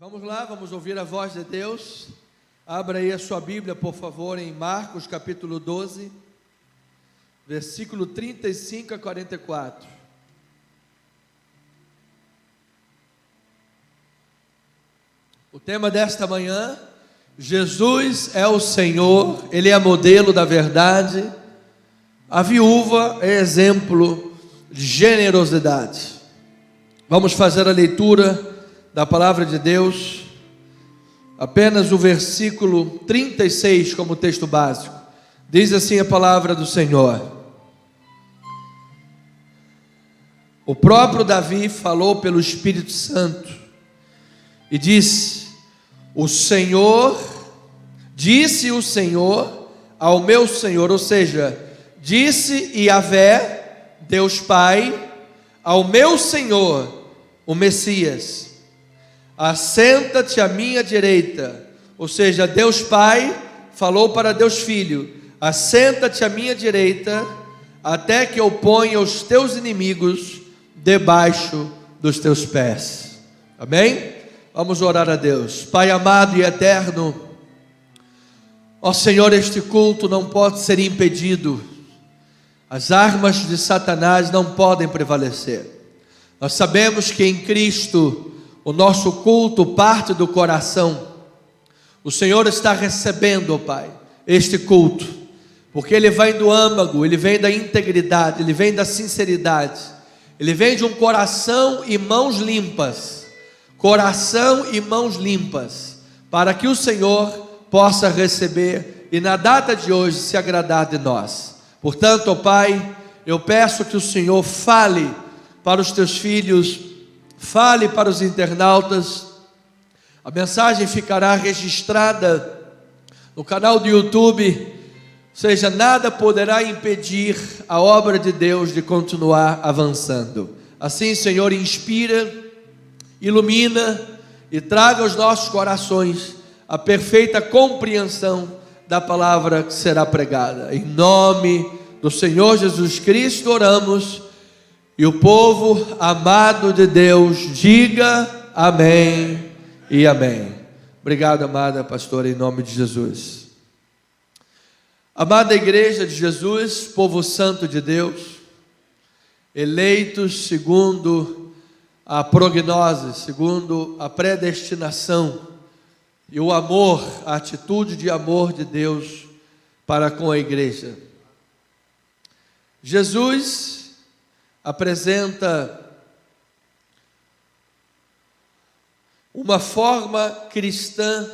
Vamos lá, vamos ouvir a voz de Deus. Abra aí a sua Bíblia, por favor, em Marcos capítulo 12, versículo 35 a 44. O tema desta manhã: Jesus é o Senhor, Ele é modelo da verdade, a viúva é exemplo de generosidade. Vamos fazer a leitura da palavra de Deus, apenas o versículo 36 como texto básico. Diz assim a palavra do Senhor: o próprio Davi falou pelo Espírito Santo e disse: disse o Senhor ao meu Senhor, ou seja, disse Yahvé, Deus Pai, ao meu Senhor, o Messias: assenta-te à minha direita. Ou seja, Deus Pai falou para Deus Filho: assenta-te à minha direita, até que eu ponha os teus inimigos debaixo dos teus pés. Amém? Vamos orar a Deus. Pai amado e eterno, ó Senhor, este culto não pode ser impedido. As armas de Satanás não podem prevalecer. Nós sabemos que em Cristo o nosso culto parte do coração. O Senhor está recebendo, ó Pai, este culto, porque ele vem do âmago, ele vem da integridade, ele vem da sinceridade, ele vem de um coração e mãos limpas. Coração e mãos limpas, para que o Senhor possa receber e na data de hoje se agradar de nós. Portanto, ó Pai, eu peço que o Senhor fale para os teus filhos, fale para os internautas. A mensagem ficará registrada no canal do YouTube, ou seja, nada poderá impedir a obra de Deus de continuar avançando. Assim, Senhor, inspira, ilumina e traga aos nossos corações a perfeita compreensão da palavra que será pregada. Em nome do Senhor Jesus Cristo oramos, e o povo amado de Deus diga amém e amém. Obrigado, amada pastora, em nome de Jesus. Amada igreja de Jesus, povo santo de Deus, eleitos segundo a prognose, segundo a predestinação e o amor, a atitude de amor de Deus para com a igreja. Jesus apresenta uma forma cristã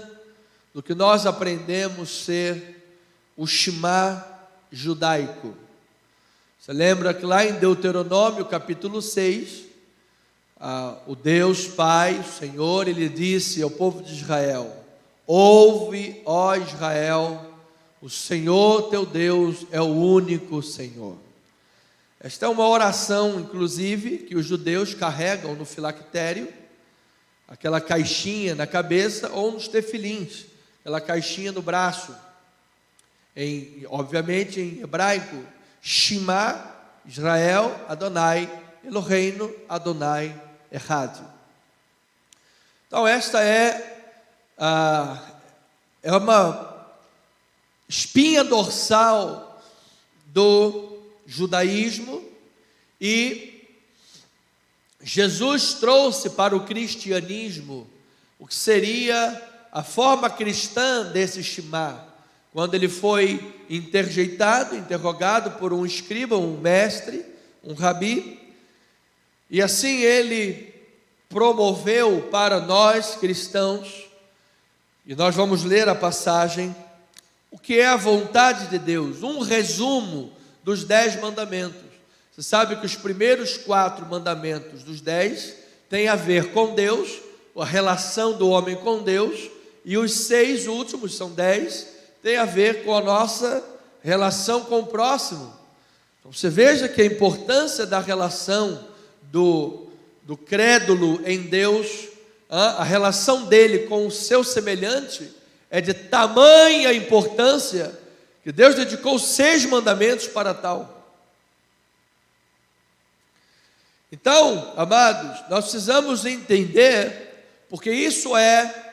do que nós aprendemos ser o Shema judaico. Você lembra que lá em Deuteronômio capítulo 6, o Deus Pai, o Senhor, Ele disse ao povo de Israel: ouve, ó Israel, o Senhor teu Deus é o único Senhor. Esta é uma oração, inclusive, que os judeus carregam no filactério, aquela caixinha na cabeça, ou nos tefilins, aquela caixinha no braço, obviamente em hebraico: Shema Israel Adonai Eloheinu Adonai Echad. Então esta é uma espinha dorsal do judaísmo, e Jesus trouxe para o cristianismo o que seria a forma cristã desse Shema, quando ele foi interrogado por um escriba, um mestre, um rabi, e assim ele promoveu para nós cristãos, e nós vamos ler a passagem, o que é a vontade de Deus, um resumo dos 10 mandamentos. Você sabe que os primeiros 4 mandamentos dos 10 têm a ver com Deus, a relação do homem com Deus, e os 6 últimos, são 10, têm a ver com a nossa relação com o próximo. Então você veja que a importância da relação do crédulo em Deus, a relação dele com o seu semelhante, é de tamanha importância que Deus dedicou 6 mandamentos para tal. Então, amados, nós precisamos entender Porque isso é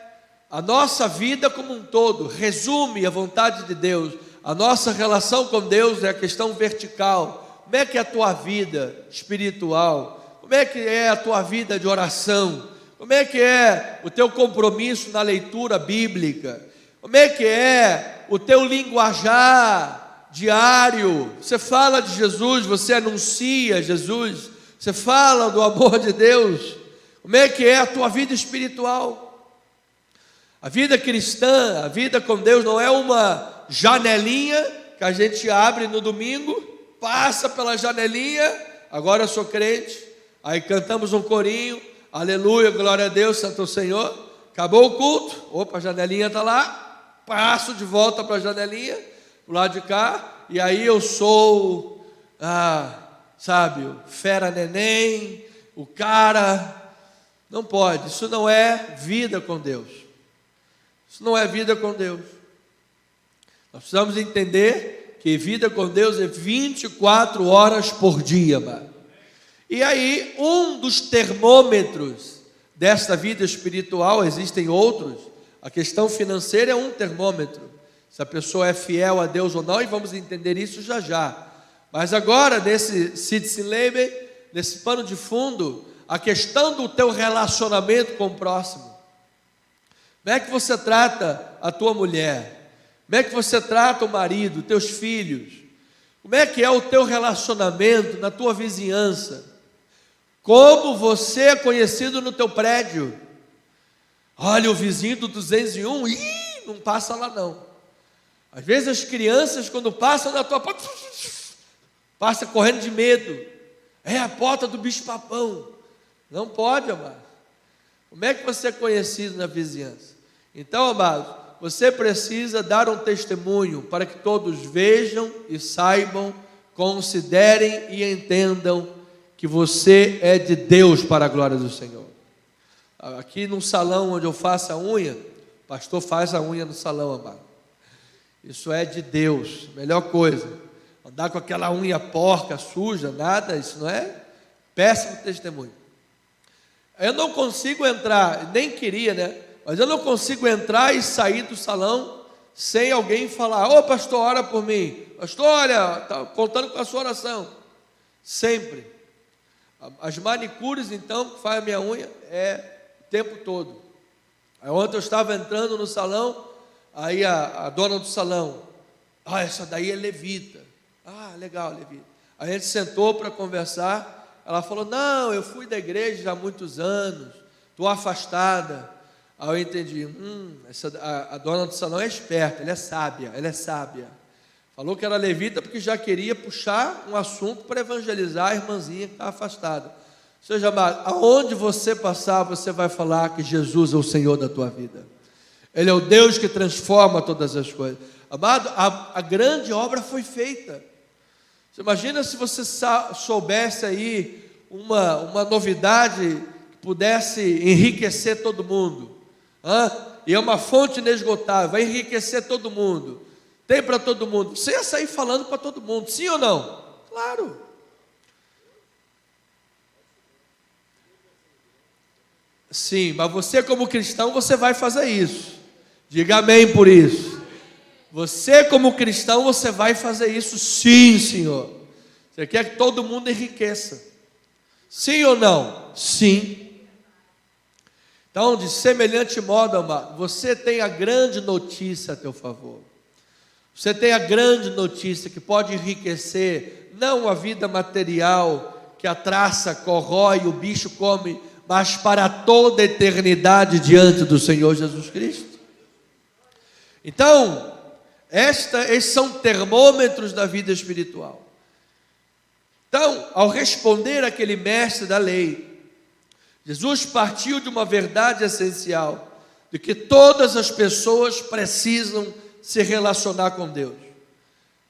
a nossa vida como um todo, resume a vontade de Deus. A nossa relação com Deus é a questão vertical. Como é que é a tua vida espiritual? Como é que é a tua vida de oração? Como é que é o teu compromisso na leitura bíblica? Como é que é o teu linguajar diário? Você fala de Jesus, você anuncia Jesus, você fala do amor de Deus. Como é que é a tua vida espiritual? A vida cristã, a vida com Deus não é uma janelinha que a gente abre no domingo, passa pela janelinha, agora eu sou crente, aí cantamos um corinho, aleluia, glória a Deus, santo o Senhor, acabou o culto, opa, a janelinha está lá, passo de volta para a janelinha, do lado de cá, e aí eu sou, sabe, o fera neném, o cara, não pode, isso não é vida com Deus. Isso não é vida com Deus. Nós precisamos entender que vida com Deus é 24 horas por dia, mano. E aí, um dos termômetros desta vida espiritual, existem outros, a questão financeira é um termômetro, se a pessoa é fiel a Deus ou não, e vamos entender isso já já. Mas agora, nesse Sitzilebe, nesse pano de fundo, a questão do teu relacionamento com o próximo. Como é que você trata a tua mulher? Como é que você trata o marido, teus filhos? Como é que é o teu relacionamento na tua vizinhança? Como você é conhecido no teu prédio? Olha, o vizinho do 201, não passa lá não. Às vezes as crianças, quando passam na tua porta, passa correndo de medo. É a porta do bicho-papão. Não pode, amado. Como é que você é conhecido na vizinhança? Então, amados, você precisa dar um testemunho para que todos vejam e saibam, considerem e entendam que você é de Deus para a glória do Senhor. Aqui no salão onde eu faço a unha, o pastor faz a unha no salão, amado. Isso é de Deus, melhor coisa. Andar com aquela unha porca, suja, nada, isso não é péssimo testemunho. Eu não consigo entrar, nem queria, né? Mas eu não consigo entrar e sair do salão sem alguém falar: ô pastor, ora por mim. Pastor, olha, está contando com a sua oração. Sempre. As manicures, então, que faz a minha unha, é o tempo todo. Aí ontem eu estava entrando no salão, aí a dona do salão: essa daí é levita. Legal, levita. Aí a gente sentou para conversar. Ela falou: não, eu fui da igreja há muitos anos, estou afastada. Aí eu entendi, a dona do salão é esperta, ela é sábia. Falou que era levita porque já queria puxar um assunto para evangelizar a irmãzinha que está afastada. Ou seja, amado, aonde você passar, você vai falar que Jesus é o Senhor da tua vida. Ele é o Deus que transforma todas as coisas. Amado, a grande obra foi feita. Você imagina se você soubesse aí uma novidade que pudesse enriquecer todo mundo. E é uma fonte inesgotável, vai enriquecer todo mundo, tem para todo mundo. Você ia sair falando para todo mundo, sim ou não? Claro. Sim, mas você como cristão, você vai fazer isso. Diga amém por isso. Você como cristão, você vai fazer isso, sim, Senhor. Você quer que todo mundo enriqueça. Sim ou não? Sim. Então, de semelhante modo, amado, você tem a grande notícia a teu favor. Você tem a grande notícia que pode enriquecer, não a vida material, que a traça corrói, o bicho come, mas para toda a eternidade diante do Senhor Jesus Cristo. Então, esses são termômetros da vida espiritual. Então, ao responder aquele mestre da lei, Jesus partiu de uma verdade essencial, de que todas as pessoas precisam se relacionar com Deus.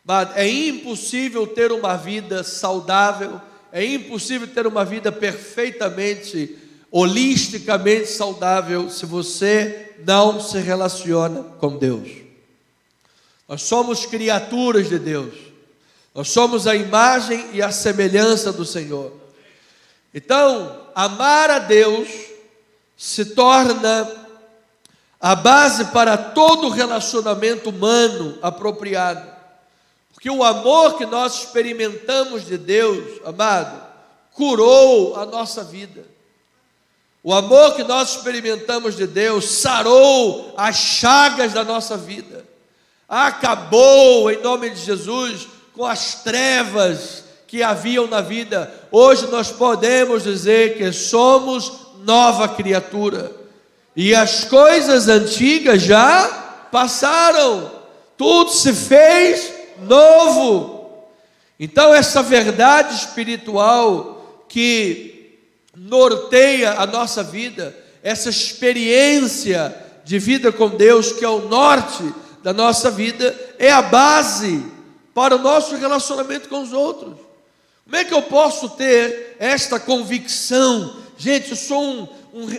Mas é impossível ter uma vida saudável, é impossível ter uma vida perfeitamente, holisticamente saudável, se você não se relaciona com Deus. Nós somos criaturas de Deus, nós somos a imagem e a semelhança do Senhor. Então, amar a Deus se torna a base para todo relacionamento humano apropriado. Porque o amor que nós experimentamos de Deus, amado, curou a nossa vida. O amor que nós experimentamos de Deus sarou as chagas da nossa vida. Acabou, em nome de Jesus, com as trevas que haviam na vida. Hoje nós podemos dizer que somos nova criatura. E as coisas antigas já passaram. Tudo se fez novo. Então essa verdade espiritual que norteia a nossa vida, essa experiência de vida com Deus, que é o norte da nossa vida, é a base para o nosso relacionamento com os outros. Como é que eu posso ter esta convicção? Gente, eu sou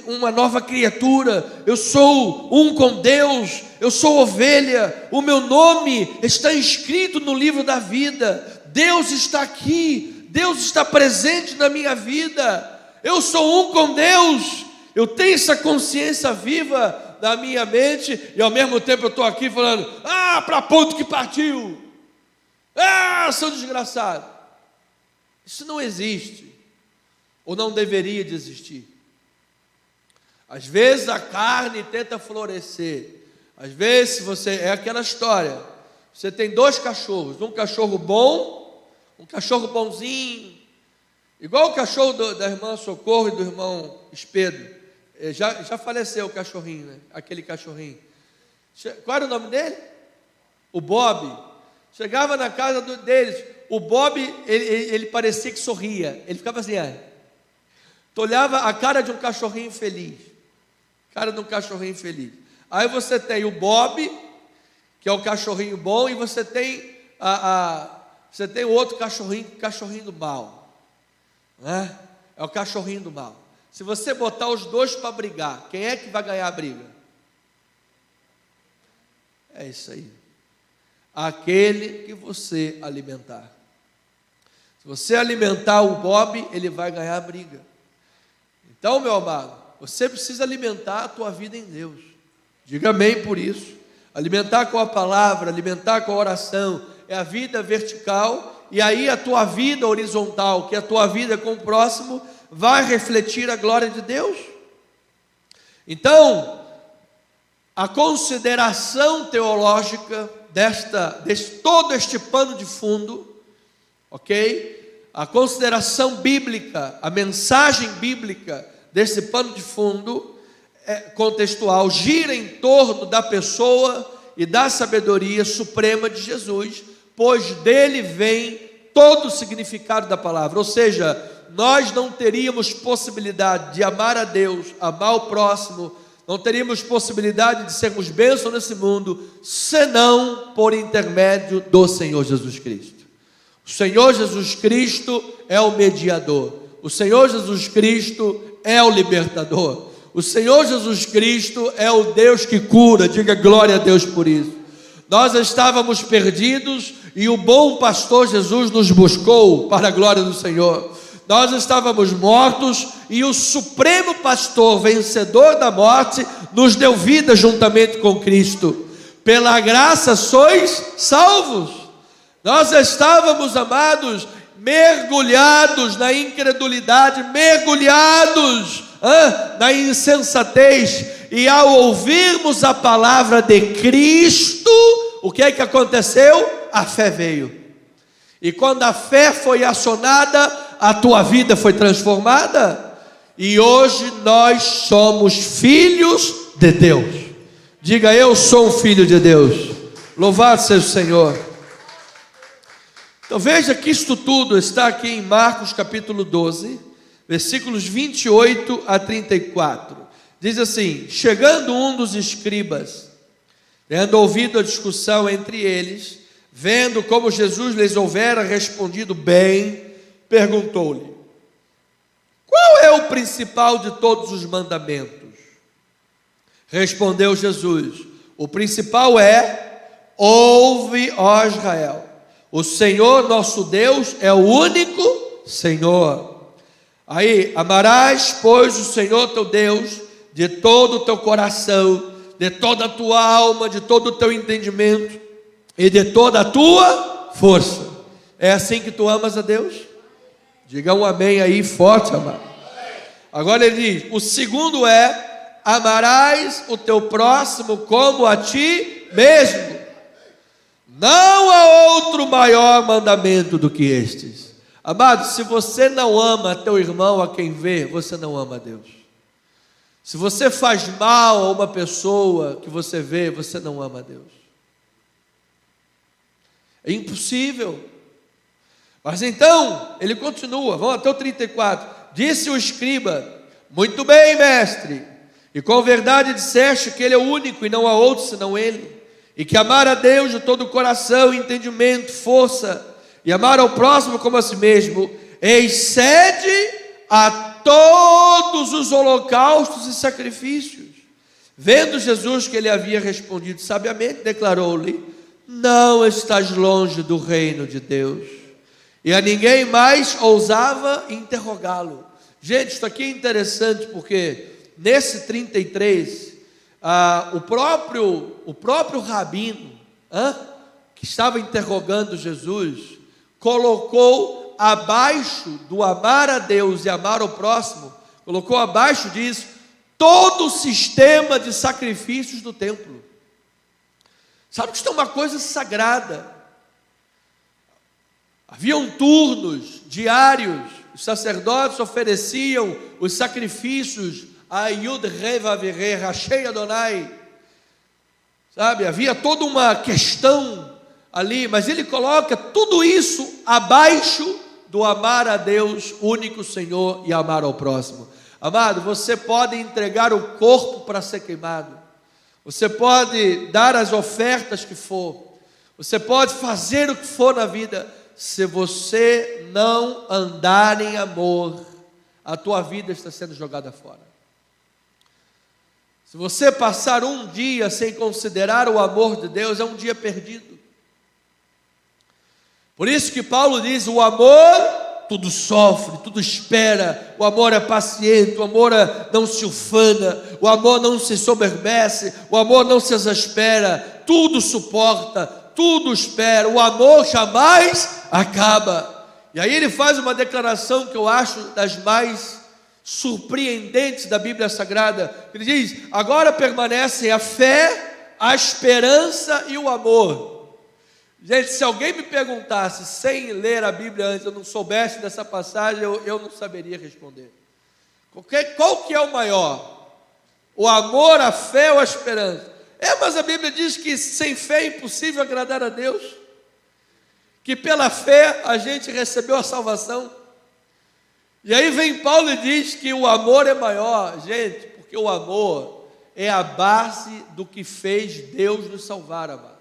uma nova criatura, eu sou um com Deus, eu sou ovelha, o meu nome está escrito no livro da vida, Deus está aqui, Deus está presente na minha vida, eu sou um com Deus, eu tenho essa consciência viva na minha mente, e ao mesmo tempo eu estou aqui falando, para ponto que partiu, seu desgraçado. Isso não existe, ou não deveria de existir. Às vezes a carne tenta florescer, às vezes é aquela história, você tem dois cachorros, um cachorro bom, um cachorro bonzinho, igual o cachorro da irmã Socorro e do irmão Espedo, já faleceu o cachorrinho, né? Aquele cachorrinho, qual era o nome dele? O Bob. Chegava na casa deles, o Bob, ele parecia que sorria, ele ficava assim, tu olhava a cara de um cachorrinho feliz, aí você tem o Bob, que é o cachorrinho bom, e você tem você tem o outro cachorrinho do mal, né? É o cachorrinho do mal. Se você botar os dois para brigar, quem é que vai ganhar a briga? É isso aí, aquele que você alimentar. Se você alimentar o Bob, ele vai ganhar a briga. Então, meu amado, você precisa alimentar a tua vida em Deus. Diga amém por isso. Alimentar com a palavra, alimentar com a oração, é a vida vertical, e aí a tua vida horizontal, que é a tua vida com o próximo, vai refletir a glória de Deus. Então, a consideração teológica todo este pano de fundo, ok? A consideração bíblica, a mensagem bíblica desse pano de fundo contextual gira em torno da pessoa e da sabedoria suprema de Jesus, pois dele vem todo o significado da palavra. Ou seja, nós não teríamos possibilidade de amar a Deus, amar o próximo, não teríamos possibilidade de sermos bênçãos nesse mundo, senão por intermédio do Senhor Jesus Cristo. O Senhor Jesus Cristo é o mediador, o Senhor Jesus Cristo é o libertador, o Senhor Jesus Cristo é o Deus que cura. Diga glória a Deus por isso. Nós estávamos perdidos e o bom pastor Jesus nos buscou para a glória do Senhor. Nós estávamos mortos e o supremo pastor, vencedor da morte, nos deu vida juntamente com Cristo. Pela graça sois salvos. Nós estávamos, amados, mergulhados na incredulidade, mergulhados na insensatez, e ao ouvirmos a palavra de Cristo, o que é que aconteceu? A fé veio. E quando a fé foi acionada, a tua vida foi transformada, e hoje nós somos filhos de Deus. Diga, eu sou um filho de Deus. Louvado seja o Senhor. Então veja que isto tudo está aqui em Marcos capítulo 12, versículos 28 a 34. Diz assim: chegando um dos escribas, tendo ouvido a discussão entre eles, vendo como Jesus lhes houvera respondido bem, perguntou-lhe: qual é o principal de todos os mandamentos? Respondeu Jesus: o principal é: ouve, ó Israel, o Senhor nosso Deus é o único Senhor. Aí, amarás, pois, o Senhor teu Deus de todo o teu coração, de toda a tua alma, de todo o teu entendimento e de toda a tua força. É assim que tu amas a Deus? Diga um amém aí forte, amado. Agora ele diz, o segundo é, amarás o teu próximo como a ti mesmo. Não há outro maior mandamento do que estes. Amado, se você não ama teu irmão a quem vê, você não ama a Deus. Se você faz mal a uma pessoa que você vê, você não ama a Deus. É impossível. Mas então, ele continua, vamos até o 34. Disse o escriba, muito bem, mestre, e com verdade disseste que ele é o único e não há outro senão ele, e que amar a Deus de todo o coração, entendimento, força, e amar ao próximo como a si mesmo, excede a todos os holocaustos e sacrifícios. Vendo Jesus que ele havia respondido sabiamente, declarou-lhe, não estás longe do reino de Deus. E a ninguém mais ousava interrogá-lo. Gente, isso aqui é interessante porque nesse 33, o próprio rabino que estava interrogando Jesus, colocou abaixo do amar a Deus e amar o próximo, colocou abaixo disso todo o sistema de sacrifícios do templo. Sabe que isso é uma coisa sagrada. Haviam turnos diários, os sacerdotes ofereciam os sacrifícios a Yud Re Vav Re, Rashei Adonai. Sabe, havia toda uma questão ali, mas ele coloca tudo isso abaixo do amar a Deus, único Senhor, e amar ao próximo. Amado, você pode entregar o corpo para ser queimado, você pode dar as ofertas que for, você pode fazer o que for na vida, se você não andar em amor, a tua vida está sendo jogada fora. Se você passar um dia sem considerar o amor de Deus, é um dia perdido. Por isso que Paulo diz, o amor tudo sofre, tudo espera, o amor é paciente, o amor não se ufana, o amor não se soberbece, o amor não se exaspera, tudo suporta, tudo espera, o amor jamais acaba. E aí ele faz uma declaração que eu acho das mais surpreendentes da Bíblia Sagrada. Ele diz, agora permanecem a fé, a esperança e o amor. Gente, se alguém me perguntasse, sem ler a Bíblia antes, eu não soubesse dessa passagem, eu não saberia responder. Qual que é o maior? O amor, a fé ou a esperança? Mas a Bíblia diz que sem fé é impossível agradar a Deus, que pela fé a gente recebeu a salvação. E aí vem Paulo e diz que o amor é maior, gente, porque o amor é a base do que fez Deus nos salvar, amado.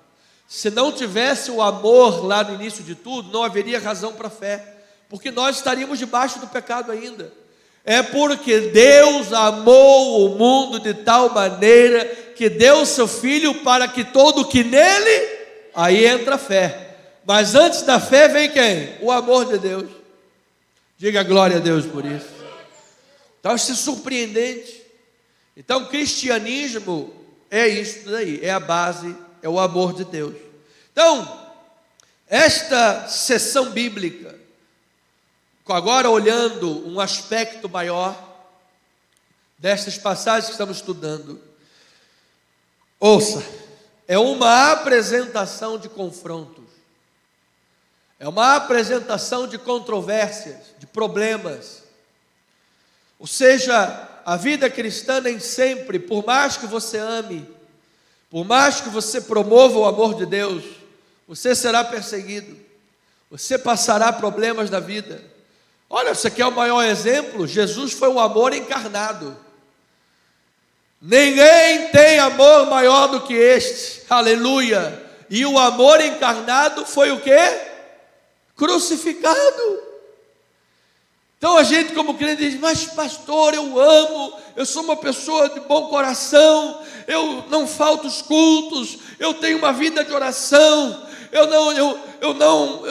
Se não tivesse o amor lá no início de tudo, não haveria razão para a fé, porque nós estaríamos debaixo do pecado ainda. É porque Deus amou o mundo de tal maneira que deu seu Filho para que todo que nele, aí entra a fé. Mas antes da fé vem quem? O amor de Deus. Diga glória a Deus por isso. Então isso é surpreendente. Então cristianismo é isso daí, é a base, é o amor de Deus. Então, esta sessão bíblica, agora olhando um aspecto maior destas passagens que estamos estudando, ouça, é uma apresentação de confrontos, é uma apresentação de controvérsias, de problemas. Ou seja, a vida cristã nem sempre, por mais que você ame, por mais que você promova o amor de Deus, você será perseguido, você passará problemas da vida. Olha, você quer o maior exemplo? Jesus foi o amor encarnado. Ninguém tem amor maior do que este, aleluia. E o amor encarnado foi o quê? Crucificado. Então a gente como crente diz, mas pastor, eu amo, eu sou uma pessoa de bom coração, eu não falto os cultos, eu tenho uma vida de oração, eu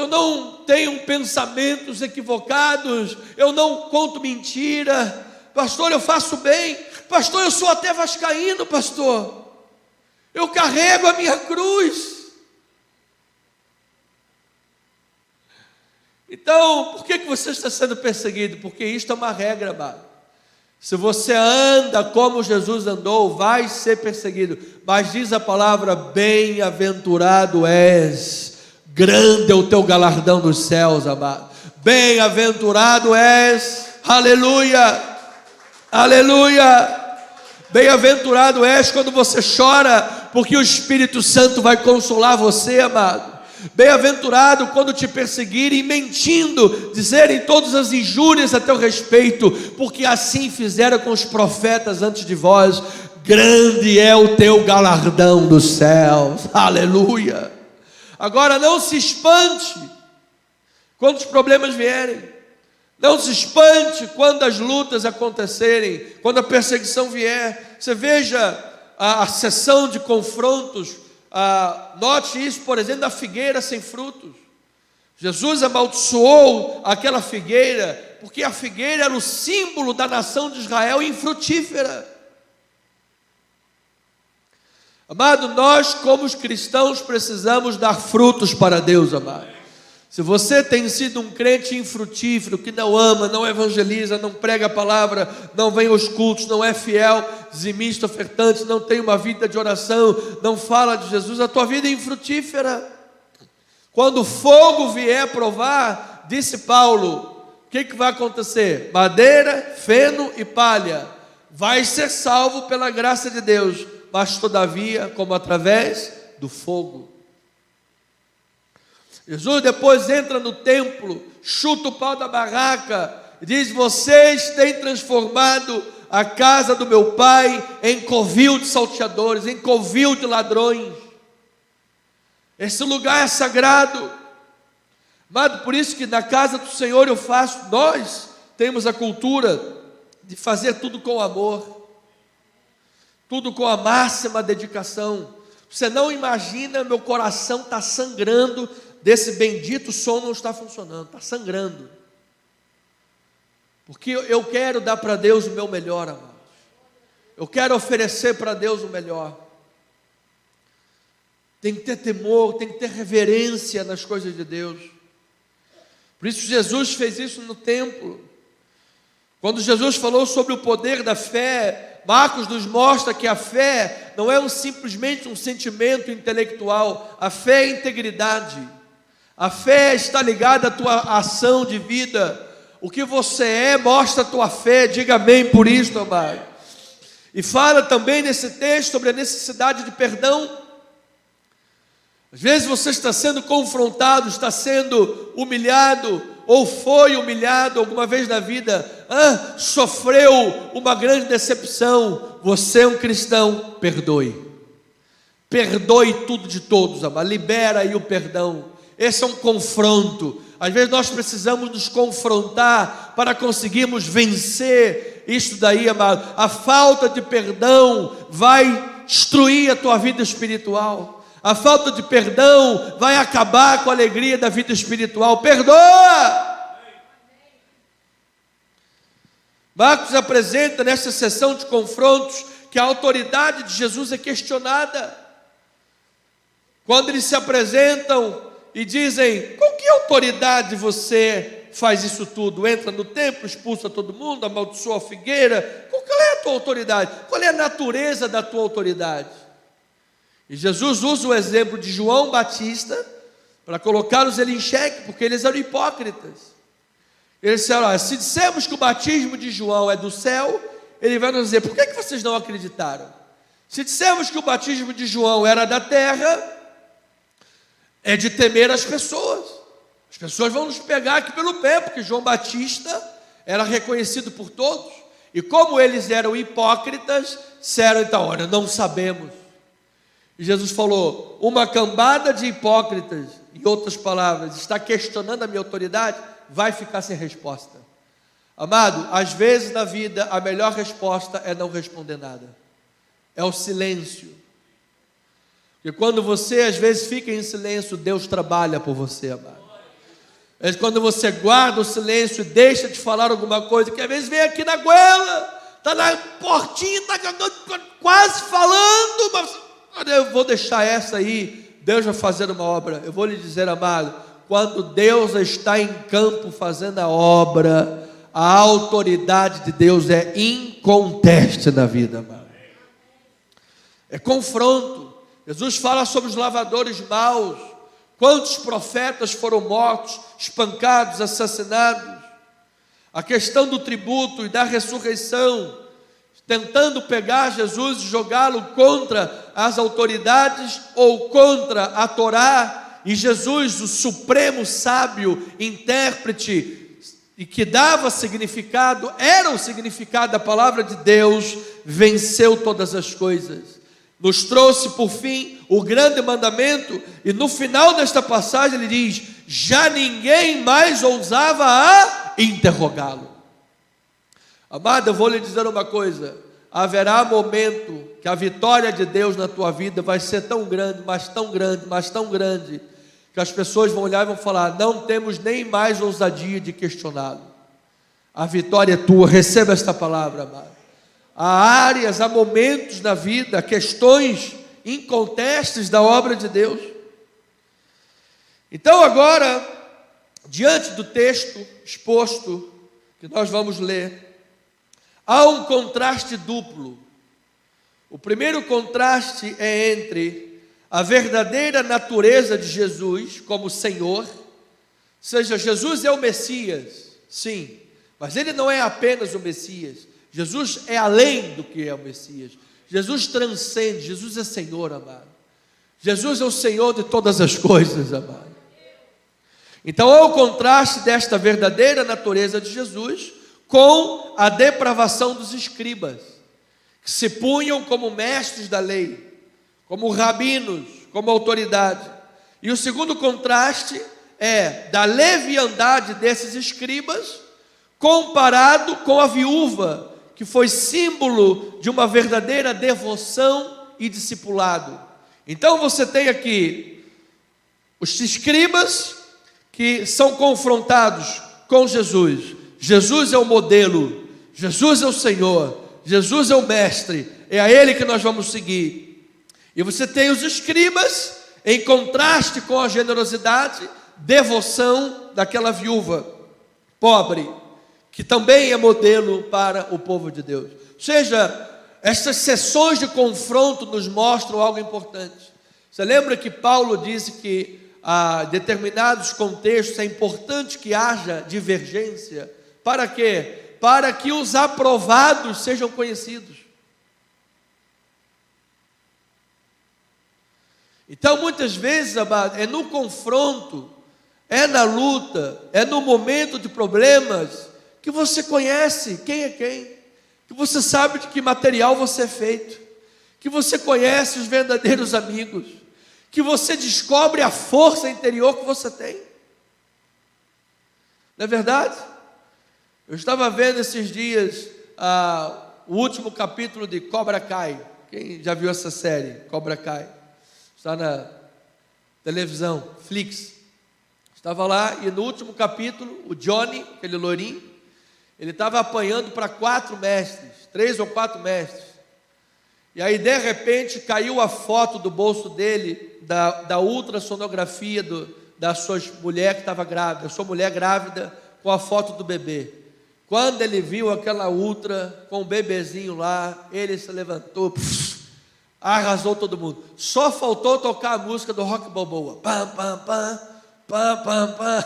não tenho pensamentos equivocados, eu não conto mentira. pastor, eu faço bem, pastor, eu sou até vascaíno, pastor, eu carrego a minha cruz. Então, por que você está sendo perseguido? Porque isto é uma regra, amado. Se você anda como Jesus andou, vai ser perseguido. Mas diz a palavra: bem-aventurado és, grande é o teu galardão dos céus, amado. Bem-aventurado és, aleluia, aleluia. Bem-aventurado és quando você chora, porque o Espírito Santo vai consolar você, amado. Bem-aventurado quando te perseguirem, mentindo, dizerem todas as injúrias a teu respeito, porque assim fizeram com os profetas antes de vós. Grande é o teu galardão dos céus, aleluia. Agora não se espante quando os problemas vierem, não se espante quando as lutas acontecerem, quando a perseguição vier. Você veja a sessão de confrontos. Note isso, por exemplo, da figueira sem frutos. Jesus amaldiçoou aquela figueira, porque a figueira era o símbolo da nação de Israel infrutífera. Amado, nós como os cristãos precisamos dar frutos para Deus, amado. Se você tem sido um crente infrutífero, que não ama, não evangeliza, não prega a palavra, não vem aos cultos, não é fiel, dizimista, ofertante, não tem uma vida de oração, não fala de Jesus, a tua vida é infrutífera. Quando o fogo vier provar, disse Paulo, o que vai acontecer? Madeira, feno e palha. Vai ser salvo pela graça de Deus, mas todavia, como através do fogo. Jesus depois entra no templo, chuta o pau da barraca, diz: vocês têm transformado a casa do meu pai em covil de salteadores, em covil de ladrões. Esse lugar é sagrado, amado. Por isso que na casa do Senhor nós temos a cultura de fazer tudo com amor, tudo com a máxima dedicação. Você não imagina, meu coração está sangrando desse bendito som não está funcionando, está sangrando, porque eu quero dar para Deus o meu melhor, amados. Eu quero oferecer para Deus o melhor. Tem que ter temor, tem que ter reverência nas coisas de Deus. Por isso Jesus fez isso no templo. Quando Jesus falou sobre o poder da fé, Marcos nos mostra que a fé não é simplesmente um sentimento intelectual. A fé é integridade. A fé está ligada à tua ação de vida. O que você é mostra a tua fé. Diga amém por isso, amado. E fala também nesse texto sobre a necessidade de perdão. Às vezes você está sendo confrontado, está sendo humilhado, ou foi humilhado alguma vez na vida, sofreu uma grande decepção. Você é um cristão, perdoe. Perdoe tudo de todos, amado. Libera aí o perdão. Esse é um confronto. Às vezes nós precisamos nos confrontar para conseguirmos vencer isso daí, amado. A falta de perdão vai destruir a tua vida espiritual. A falta de perdão vai acabar com a alegria da vida espiritual. Perdoa! Marcos apresenta nessa sessão de confrontos que a autoridade de Jesus é questionada. Quando eles se apresentam e dizem: com que autoridade você faz isso tudo? Entra no templo, expulsa todo mundo, amaldiçoa a figueira. Qual é a tua autoridade? Qual é a natureza da tua autoridade? E Jesus usa o exemplo de João Batista para colocá-los em xeque, porque eles eram hipócritas. Eles disseram: se dissermos que o batismo de João é do céu, ele vai nos dizer: por que vocês não acreditaram? Se dissermos que o batismo de João era da terra, é de temer as pessoas. As pessoas vão nos pegar aqui pelo pé, porque João Batista era reconhecido por todos. E como eles eram hipócritas, disseram então: olha, não sabemos. E Jesus falou: uma cambada de hipócritas, em outras palavras, está questionando a minha autoridade, vai ficar sem resposta. Amado, às vezes na vida a melhor resposta é não responder nada. É o silêncio. Porque quando você às vezes fica em silêncio, Deus trabalha por você, amado. Às vezes, quando você guarda o silêncio e deixa de falar alguma coisa, que às vezes vem aqui na goela, está na portinha, está quase falando, mas olha, eu vou deixar essa aí, Deus vai fazer uma obra. Eu vou lhe dizer, amado, quando Deus está em campo fazendo a obra, a autoridade de Deus é inconteste na vida, amado. É confronto. Jesus fala sobre os lavadores maus. Quantos profetas foram mortos, espancados, assassinados? A questão do tributo e da ressurreição, tentando pegar Jesus e jogá-lo contra as autoridades ou contra a Torá, e Jesus, o supremo sábio, intérprete, e que dava significado, era o significado da palavra de Deus, venceu todas as coisas. Nos trouxe por fim o grande mandamento, e no final desta passagem ele diz: já ninguém mais ousava a interrogá-lo. Amado, eu vou lhe dizer uma coisa: haverá momento que a vitória de Deus na tua vida vai ser tão grande, mas tão grande, mas tão grande, que as pessoas vão olhar e vão falar: não temos nem mais ousadia de questioná-lo. A vitória é tua, receba esta palavra, amado. Há áreas, há momentos na vida, questões incontestes da obra de Deus. Então agora, diante do texto exposto, que nós vamos ler, há um contraste duplo. O primeiro contraste é entre a verdadeira natureza de Jesus como Senhor, ou seja, Jesus é o Messias, sim, mas Ele não é apenas o Messias. Jesus é além do que é o Messias. Jesus transcende, Jesus é Senhor, amado. Jesus é o Senhor de todas as coisas, amado. Então há o contraste desta verdadeira natureza de Jesus com a depravação dos escribas, que se punham como mestres da lei, como rabinos, como autoridade. E o segundo contraste é da leviandade desses escribas, comparado com a viúva, que foi símbolo de uma verdadeira devoção e discipulado. Então você tem aqui os escribas que são confrontados com Jesus. Jesus é o modelo, Jesus é o Senhor, Jesus é o mestre, é a Ele que nós vamos seguir. E você tem os escribas em contraste com a generosidade, devoção daquela viúva pobre, que também é modelo para o povo de Deus. Ou seja, essas sessões de confronto nos mostram algo importante. Você lembra que Paulo disse que a determinados contextos é importante que haja divergência? Para quê? Para que os aprovados sejam conhecidos. Então, muitas vezes, amado, é no confronto, é na luta, é no momento de problemas, que você conhece quem é quem, que você sabe de que material você é feito, que você conhece os verdadeiros amigos, que você descobre a força interior que você tem. Não é verdade? Eu estava vendo esses dias o último capítulo de Cobra Kai. Quem já viu essa série, Cobra Kai? Está na televisão, Flix. Estava lá e no último capítulo, o Johnny, aquele loirinho, ele estava apanhando para 4 mestres, 3 ou 4 mestres. E aí de repente caiu a foto do bolso dele, da ultrassonografia da sua mulher que estava grávida, a sua mulher grávida com a foto do bebê. Quando ele viu aquela ultra com o bebezinho lá, ele se levantou, arrasou todo mundo. Só faltou tocar a música do Rock Balboa. Pam, pam, pam, pam, pam, pam.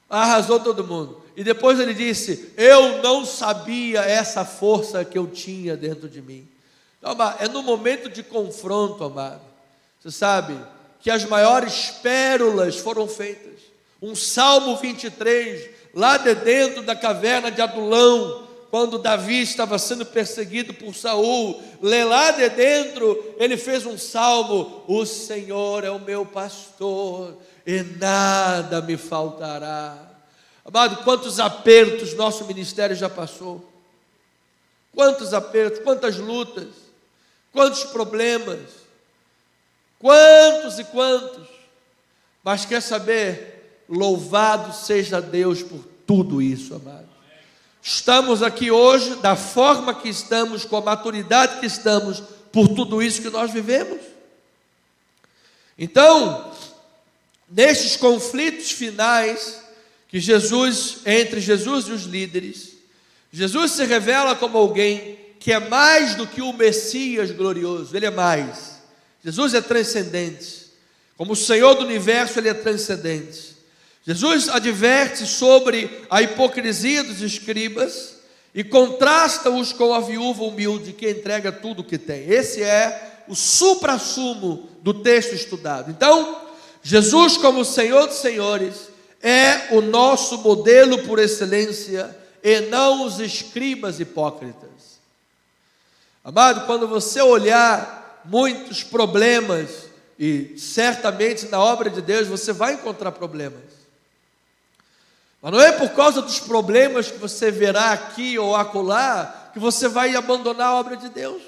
Arrasou todo mundo. E depois ele disse: eu não sabia essa força que eu tinha dentro de mim. Então, amado, é no momento de confronto, amado, você sabe que as maiores pérolas foram feitas. Um Salmo 23, lá de dentro da caverna de Adulão, quando Davi estava sendo perseguido por Saul, lá de dentro, ele fez um salmo: o Senhor é o meu pastor, e nada me faltará. Amado, quantos apertos nosso ministério já passou, quantos apertos, quantas lutas, quantos problemas, quantos e quantos, mas quer saber, Louvado seja Deus por tudo isso, amado. Estamos aqui hoje da forma que estamos, com a maturidade que estamos, por tudo isso que nós vivemos. Então, nestes conflitos finais que entre Jesus e os líderes, Jesus se revela como alguém que é mais do que o Messias glorioso. Ele é mais. Jesus é transcendente. Como o Senhor do universo, Ele é transcendente. Jesus adverte sobre a hipocrisia dos escribas e contrasta-os com a viúva humilde que entrega tudo o que tem. Esse é o suprassumo do texto estudado. Então, Jesus, como Senhor dos senhores, é o nosso modelo por excelência e não os escribas hipócritas. Amado, quando você olhar muitos problemas, e certamente na obra de Deus você vai encontrar problemas, mas não é por causa dos problemas que você verá aqui ou acolá que você vai abandonar a obra de Deus.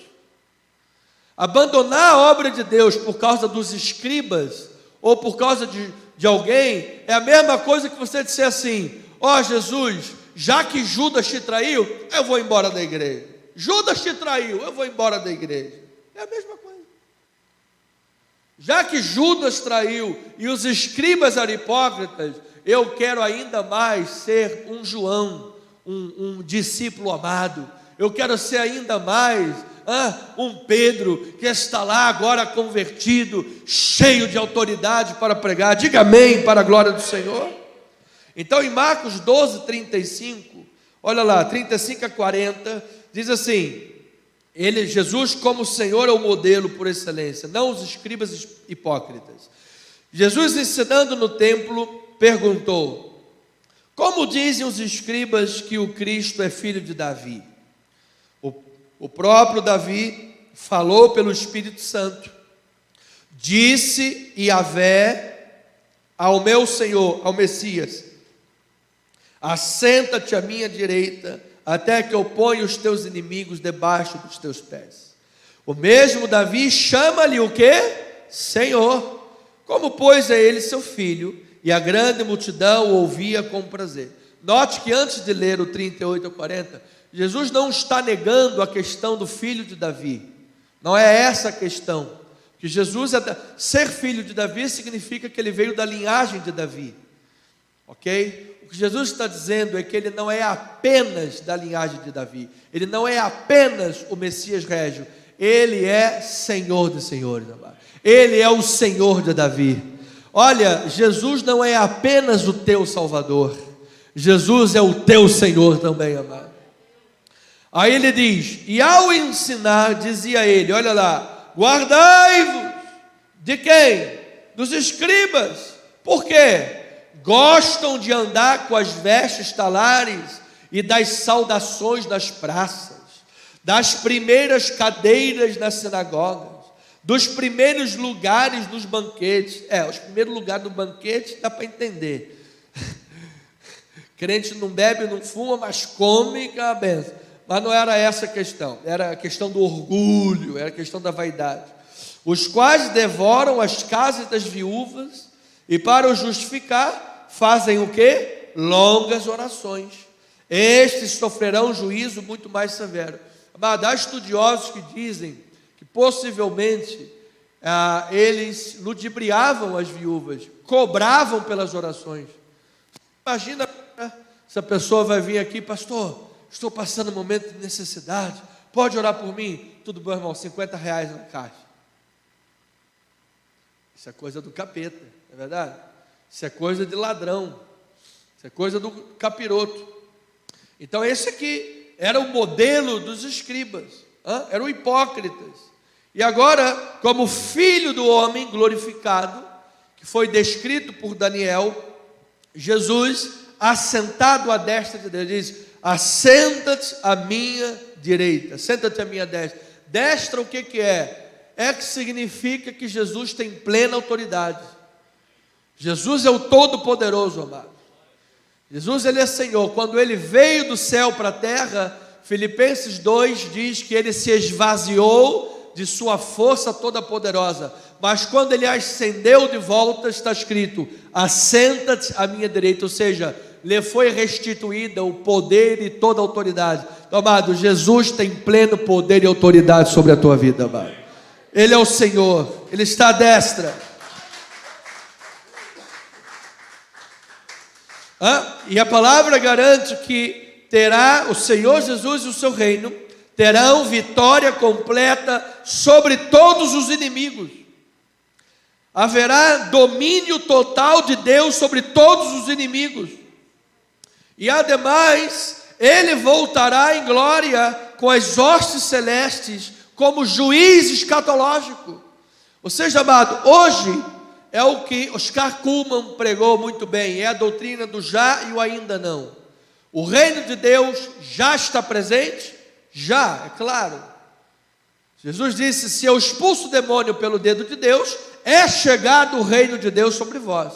Abandonar a obra de Deus por causa dos escribas ou por causa de alguém é a mesma coisa que você disser assim: ó Jesus, já que Judas te traiu, eu vou embora da igreja. Judas te traiu, eu vou embora da igreja. É a mesma coisa. Já que Judas traiu e os escribas eram hipócritas, eu quero ainda mais ser um João, um discípulo amado. Eu quero ser ainda mais um Pedro que está lá agora convertido, cheio de autoridade para pregar. Diga amém para a glória do Senhor. Então em Marcos 12, 35, olha lá, 35 a 40, diz assim: Jesus como Senhor é o modelo por excelência, não os escribas hipócritas. Jesus, ensinando no templo, perguntou: como dizem os escribas que o Cristo é filho de Davi? O próprio Davi falou pelo Espírito Santo: disse Yahvé ao meu Senhor, ao Messias: assenta-te à minha direita, até que eu ponha os teus inimigos debaixo dos teus pés. O mesmo Davi chama-lhe o quê? Senhor. Como, pois, é ele seu filho, e a grande multidão o ouvia com prazer. Note que antes de ler o 38 a 40, Jesus não está negando a questão do filho de Davi. Não é essa a questão. Que Jesus, ser filho de Davi, significa que ele veio da linhagem de Davi. Ok? O que Jesus está dizendo é que ele não é apenas da linhagem de Davi. Ele não é apenas o Messias régio. Ele é Senhor dos senhores, amado. Ele é o Senhor de Davi. Olha, Jesus não é apenas o teu Salvador. Jesus é o teu Senhor também, amado. Aí ele diz, e ao ensinar, dizia ele, olha lá: guardai-vos de quem? Dos escribas. Por quê? Gostam de andar com as vestes talares e das saudações das praças, das primeiras cadeiras nas sinagogas, dos primeiros lugares nos banquetes. Os primeiros lugares no banquete dá para entender. Crente não bebe, não fuma, mas come, que é uma benção. Mas não era essa a questão, era a questão do orgulho, era a questão da vaidade. Os quais devoram as casas das viúvas e, para o justificar, fazem o quê? Longas orações. Estes sofrerão juízo muito mais severo. Mas há estudiosos que dizem que possivelmente eles ludibriavam as viúvas, cobravam pelas orações. Imagina se a pessoa vai vir aqui: pastor, estou passando um momento de necessidade, pode orar por mim? Tudo bom, irmão, R$50 na caixa. Isso é coisa do capeta, não é verdade? Isso é coisa de ladrão, isso é coisa do capiroto. Então esse aqui era o modelo dos escribas, eram hipócritas. E agora, como filho do homem glorificado, que foi descrito por Daniel, Jesus, assentado à destra de Deus, diz: assenta-te à minha direita, senta-te à minha destra. Destra o que é? É que significa que Jesus tem plena autoridade. Jesus é o Todo-Poderoso, amado. Jesus, ele é Senhor. Quando ele veio do céu para a terra, Filipenses 2 diz que ele se esvaziou de sua força toda poderosa, mas quando ele ascendeu de volta, está escrito: assenta-te à minha direita, ou seja, lhe foi restituída o poder e toda a autoridade. Então, amado, Jesus tem pleno poder e autoridade sobre a tua vida, amado. Ele é o Senhor, Ele está à destra. E a palavra garante que terá o Senhor Jesus e o seu reino, terão vitória completa sobre todos os inimigos. Haverá domínio total de Deus sobre todos os inimigos. E ademais, Ele voltará em glória com as hostes celestes, como juiz escatológico. Ou seja, amado, hoje é o que Oscar Cullmann pregou muito bem, é a doutrina do já e o ainda não. O reino de Deus já está presente? Já, é claro. Jesus disse: se eu expulso o demônio pelo dedo de Deus, é chegado o reino de Deus sobre vós.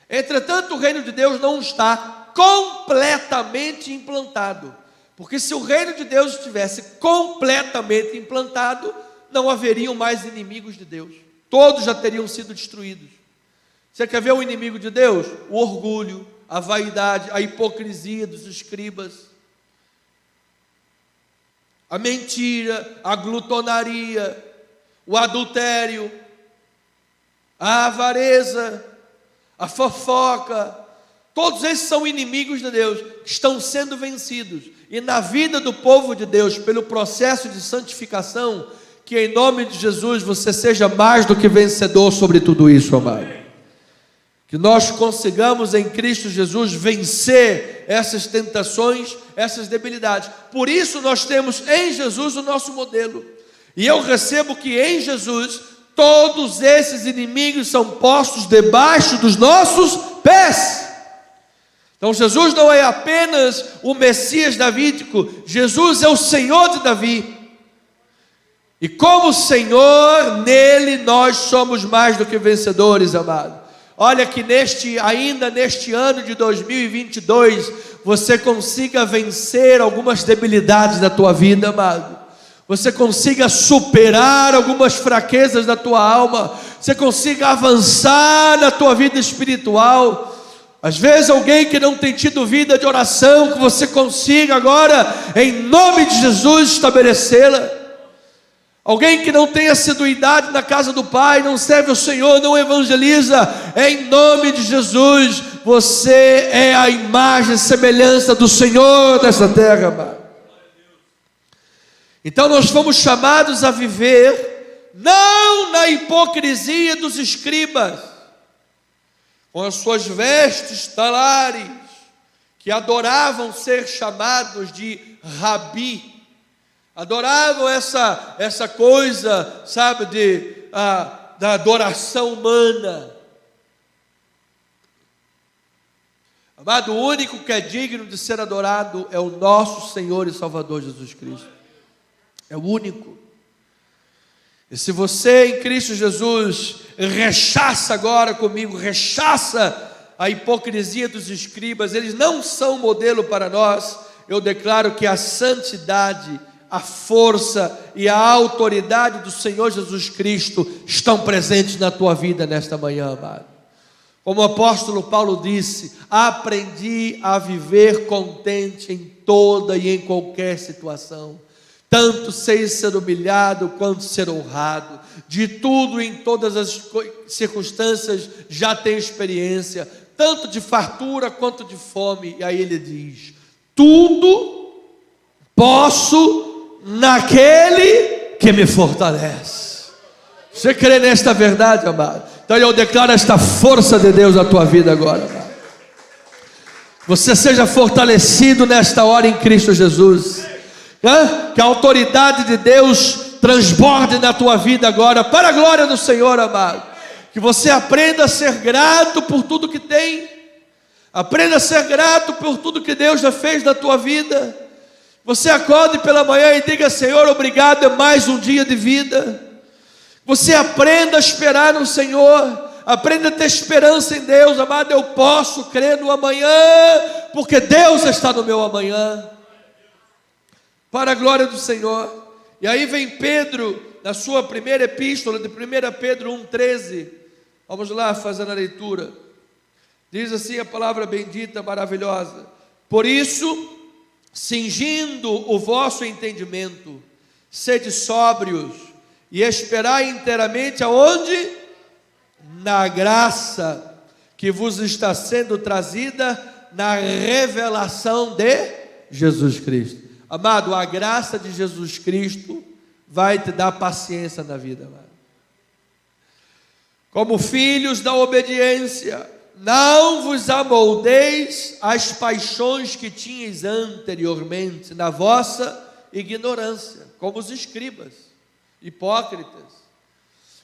Entretanto, o reino de Deus não está completamente implantado, porque se o reino de Deus estivesse completamente implantado, não haveriam mais inimigos de Deus, todos já teriam sido destruídos. Você quer ver o inimigo de Deus? O orgulho, a vaidade, a hipocrisia dos escribas, a mentira, a glutonaria, o adultério, a avareza, a fofoca. Todos esses são inimigos de Deus, que estão sendo vencidos. E na vida do povo de Deus, pelo processo de santificação, que em nome de Jesus você seja mais do que vencedor sobre tudo isso, amado. Que nós consigamos em Cristo Jesus vencer essas tentações, essas debilidades. Por isso nós temos em Jesus o nosso modelo. E eu recebo que em Jesus todos esses inimigos são postos debaixo dos nossos pés. Então Jesus não é apenas o Messias davídico, Jesus é o Senhor de Davi. E como Senhor, nele nós somos mais do que vencedores, amado. Olha que ainda neste ano de 2022, você consiga vencer algumas debilidades da tua vida, amado. Você consiga superar algumas fraquezas da tua alma. Você consiga avançar na tua vida espiritual. Às vezes alguém que não tem tido vida de oração, que você consiga agora, em nome de Jesus, estabelecê-la. Alguém que não tem assiduidade na casa do Pai, não serve ao Senhor, não evangeliza, em nome de Jesus, você é a imagem e semelhança do Senhor nessa terra, amado. Então nós fomos chamados a viver, não na hipocrisia dos escribas, com as suas vestes talares, que adoravam ser chamados de rabi, adoravam essa coisa, sabe, da adoração humana. Amado, o único que é digno de ser adorado é o nosso Senhor e Salvador Jesus Cristo. É o único. E se você em Cristo Jesus rechaça agora comigo, rechaça a hipocrisia dos escribas, eles não são modelo para nós, eu declaro que a santidade, a força e a autoridade do Senhor Jesus Cristo estão presentes na tua vida nesta manhã, amado. Como o apóstolo Paulo disse: aprendi a viver contente em toda e em qualquer situação, tanto sei ser humilhado quanto ser honrado, de tudo em todas as circunstâncias já tenho experiência, tanto de fartura quanto de fome. E aí ele diz: tudo posso naquele que me fortalece. Você crê nesta verdade, amado? Então eu declaro esta força de Deus na tua vida agora, amado. Você seja fortalecido nesta hora em Cristo Jesus. Que a autoridade de Deus transborde na tua vida agora, para a glória do Senhor, amado. Que você aprenda a ser grato por tudo que tem. Aprenda a ser grato por tudo que Deus já fez na tua vida. Você acorde pela manhã e diga: Senhor, obrigado, é mais um dia de vida. Você aprenda a esperar no Senhor, aprenda a ter esperança em Deus, amado. Eu posso crer no amanhã, porque Deus está no meu amanhã, para a glória do Senhor. E aí vem Pedro na sua primeira epístola, de 1 Pedro 1,13, vamos lá fazer a leitura. Diz assim a palavra bendita, maravilhosa: por isso, cingindo o vosso entendimento, sede sóbrios e esperai inteiramente aonde? Na graça que vos está sendo trazida na revelação de Jesus Cristo. Amado, a graça de Jesus Cristo vai te dar paciência na vida, amado. Como filhos da obediência, não vos amoldeis às paixões que tinhais anteriormente na vossa ignorância, como os escribas, hipócritas.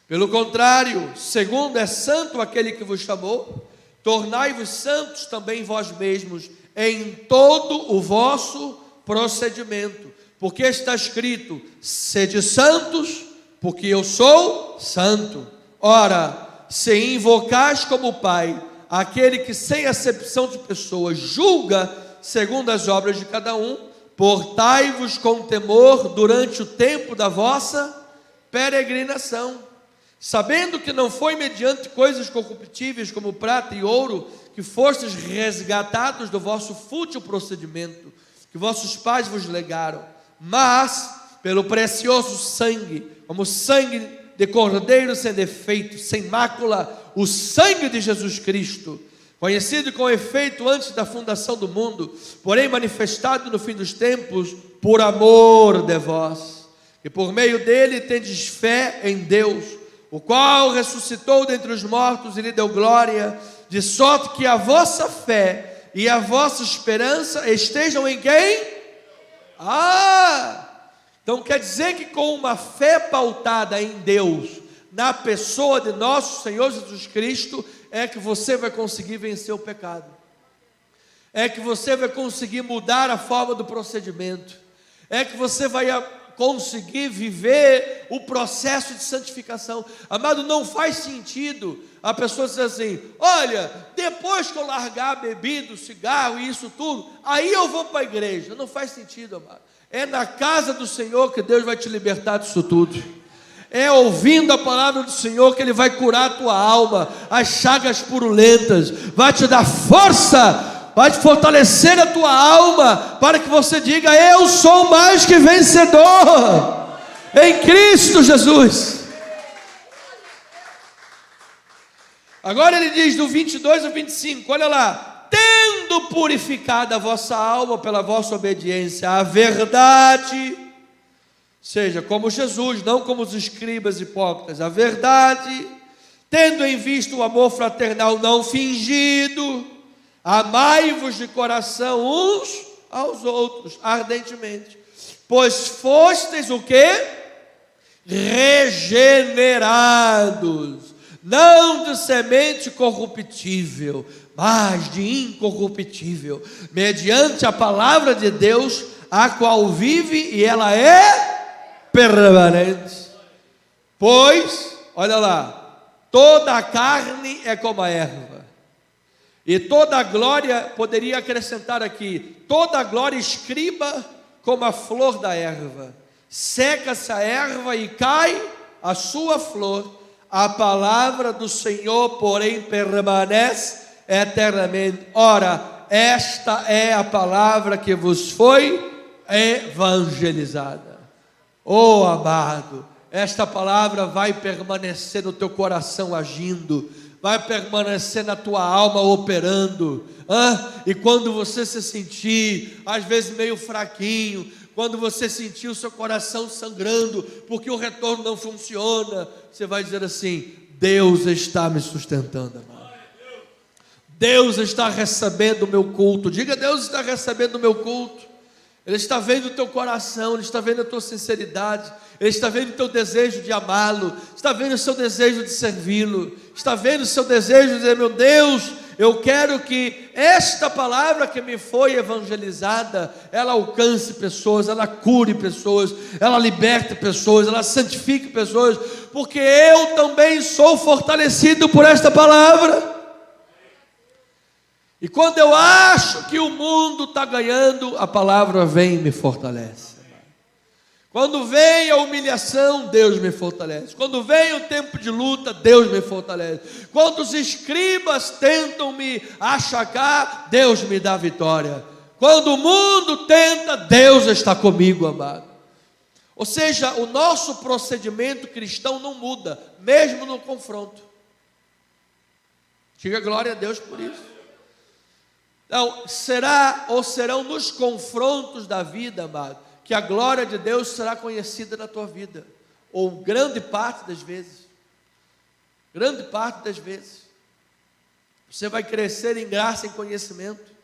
Pelo contrário, segundo é santo aquele que vos chamou, tornai-vos santos também vós mesmos em todo o vosso procedimento, porque está escrito: sede santos, porque eu sou santo. Ora, se invocais como Pai aquele que sem acepção de pessoas julga segundo as obras de cada um, portai-vos com temor durante o tempo da vossa peregrinação, sabendo que não foi mediante coisas corruptíveis como prata e ouro que fostes resgatados do vosso fútil procedimento que vossos pais vos legaram, mas pelo precioso sangue, como sangue de cordeiro sem defeito, sem mácula, o sangue de Jesus Cristo, conhecido com efeito antes da fundação do mundo, porém manifestado no fim dos tempos, por amor de vós, que por meio dele tendes fé em Deus, o qual ressuscitou dentre os mortos e lhe deu glória, de sorte que a vossa fé e a vossa esperança estejam em quem? Então quer dizer que com uma fé pautada em Deus, na pessoa de nosso Senhor Jesus Cristo, é que você vai conseguir vencer o pecado, é que você vai conseguir mudar a forma do procedimento, é que você vai conseguir viver o processo de santificação. Amado, não faz sentido a pessoa dizer assim: olha, depois que eu largar a bebida, o cigarro e isso tudo, aí eu vou para a igreja. Não faz sentido, amado. É na casa do Senhor que Deus vai te libertar disso tudo. É ouvindo a palavra do Senhor que Ele vai curar a tua alma, as chagas purulentas, vai te dar força, vai te fortalecer a tua alma, para que você diga: eu sou mais que vencedor em Cristo Jesus. Agora ele diz do 22 ao 25, olha lá: tendo purificado a vossa alma pela vossa obediência à verdade, seja como Jesus, não como os escribas hipócritas, a verdade, tendo em vista o amor fraternal não fingido, amai-vos de coração uns aos outros ardentemente, pois fostes o quê? Regenerados, não de semente corruptível, mas de incorruptível, mediante a palavra de Deus, a qual vive e ela é permanente. Pois, olha lá, toda a carne é como a erva, e toda a glória, poderia acrescentar aqui, toda a glória escriba como a flor da erva, seca-se a erva e cai a sua flor, a palavra do Senhor, porém, permanece eternamente. Ora, esta é a palavra que vos foi evangelizada. Oh amado, esta palavra vai permanecer no teu coração agindo, vai permanecer na tua alma operando. E quando você se sentir às vezes meio fraquinho, quando você sentir o seu coração sangrando, porque o retorno não funciona, você vai dizer assim: Deus está me sustentando, amado. Deus está recebendo o meu culto. Diga: Deus está recebendo o meu culto. Ele está vendo o teu coração, Ele está vendo a tua sinceridade, Ele está vendo o teu desejo de amá-lo, está vendo o seu desejo de servi-lo, está vendo o seu desejo de dizer: meu Deus, eu quero que esta palavra que me foi evangelizada, ela alcance pessoas, ela cure pessoas, ela liberte pessoas, ela santifique pessoas, porque eu também sou fortalecido por esta palavra. E quando eu acho que o mundo está ganhando, a palavra vem e me fortalece. Quando vem a humilhação, Deus me fortalece. Quando vem o tempo de luta, Deus me fortalece. Quando os escribas tentam me achacar, Deus me dá vitória. Quando o mundo tenta, Deus está comigo, amado. Ou seja, o nosso procedimento cristão não muda, mesmo no confronto. Diga glória a Deus por isso. Então, serão nos confrontos da vida, amado, que a glória de Deus será conhecida na tua vida, ou grande parte das vezes, você vai crescer em graça e em conhecimento.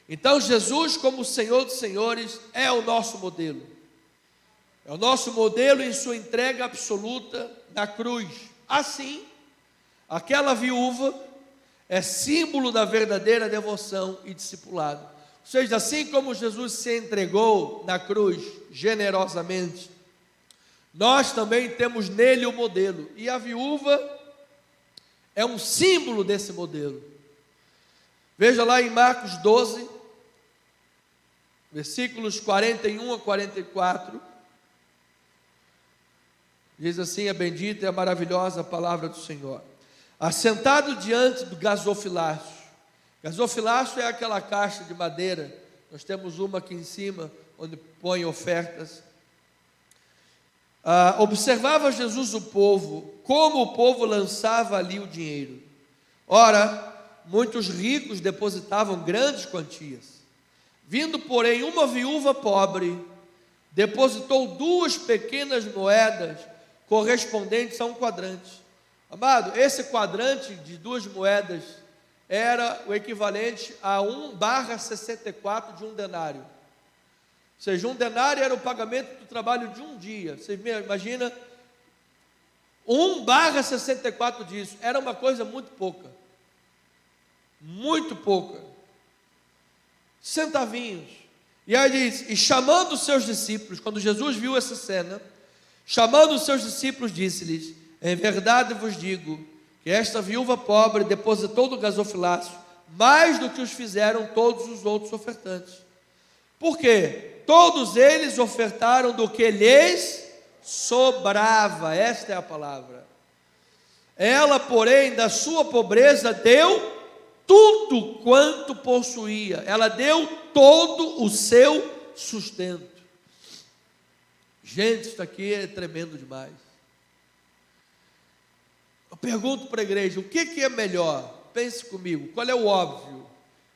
Então Jesus, como o Senhor dos Senhores, é o nosso modelo, em sua entrega absoluta na cruz. Assim, aquela viúva é símbolo da verdadeira devoção e discipulado. Ou seja, assim como Jesus se entregou na cruz generosamente, nós também temos nele o modelo, e a viúva é um símbolo desse modelo. Veja lá em Marcos 12, versículos 41 a 44, diz assim a bendita e a maravilhosa palavra do Senhor. Assentado diante do gasofilácio. Gasofilácio é aquela caixa de madeira, nós temos uma aqui em cima, onde põe ofertas. Observava Jesus o povo, como o povo lançava ali o dinheiro. Ora, muitos ricos depositavam grandes quantias. Vindo, porém, uma viúva pobre, depositou 2 pequenas moedas, correspondentes a um quadrante. Amado, esse quadrante de 2 moedas era o equivalente a 1/64 de um denário. Ou seja, um denário era o pagamento do trabalho de um dia. Você imagina, 1/64 disso, era uma coisa muito pouca. Muito pouca. Centavinhos. E aí diz, e chamando os seus discípulos, quando Jesus viu essa cena, chamando os seus discípulos, disse-lhes: em verdade vos digo, que esta viúva pobre depositou no gasofilácio mais do que os fizeram todos os outros ofertantes. Por quê? Todos eles ofertaram do que lhes sobrava. Esta é a palavra. Ela, porém, da sua pobreza deu tudo quanto possuía. Ela deu todo o seu sustento. Gente, isso aqui é tremendo demais. Eu pergunto para a igreja, o que é melhor? Pense comigo, qual é o óbvio? O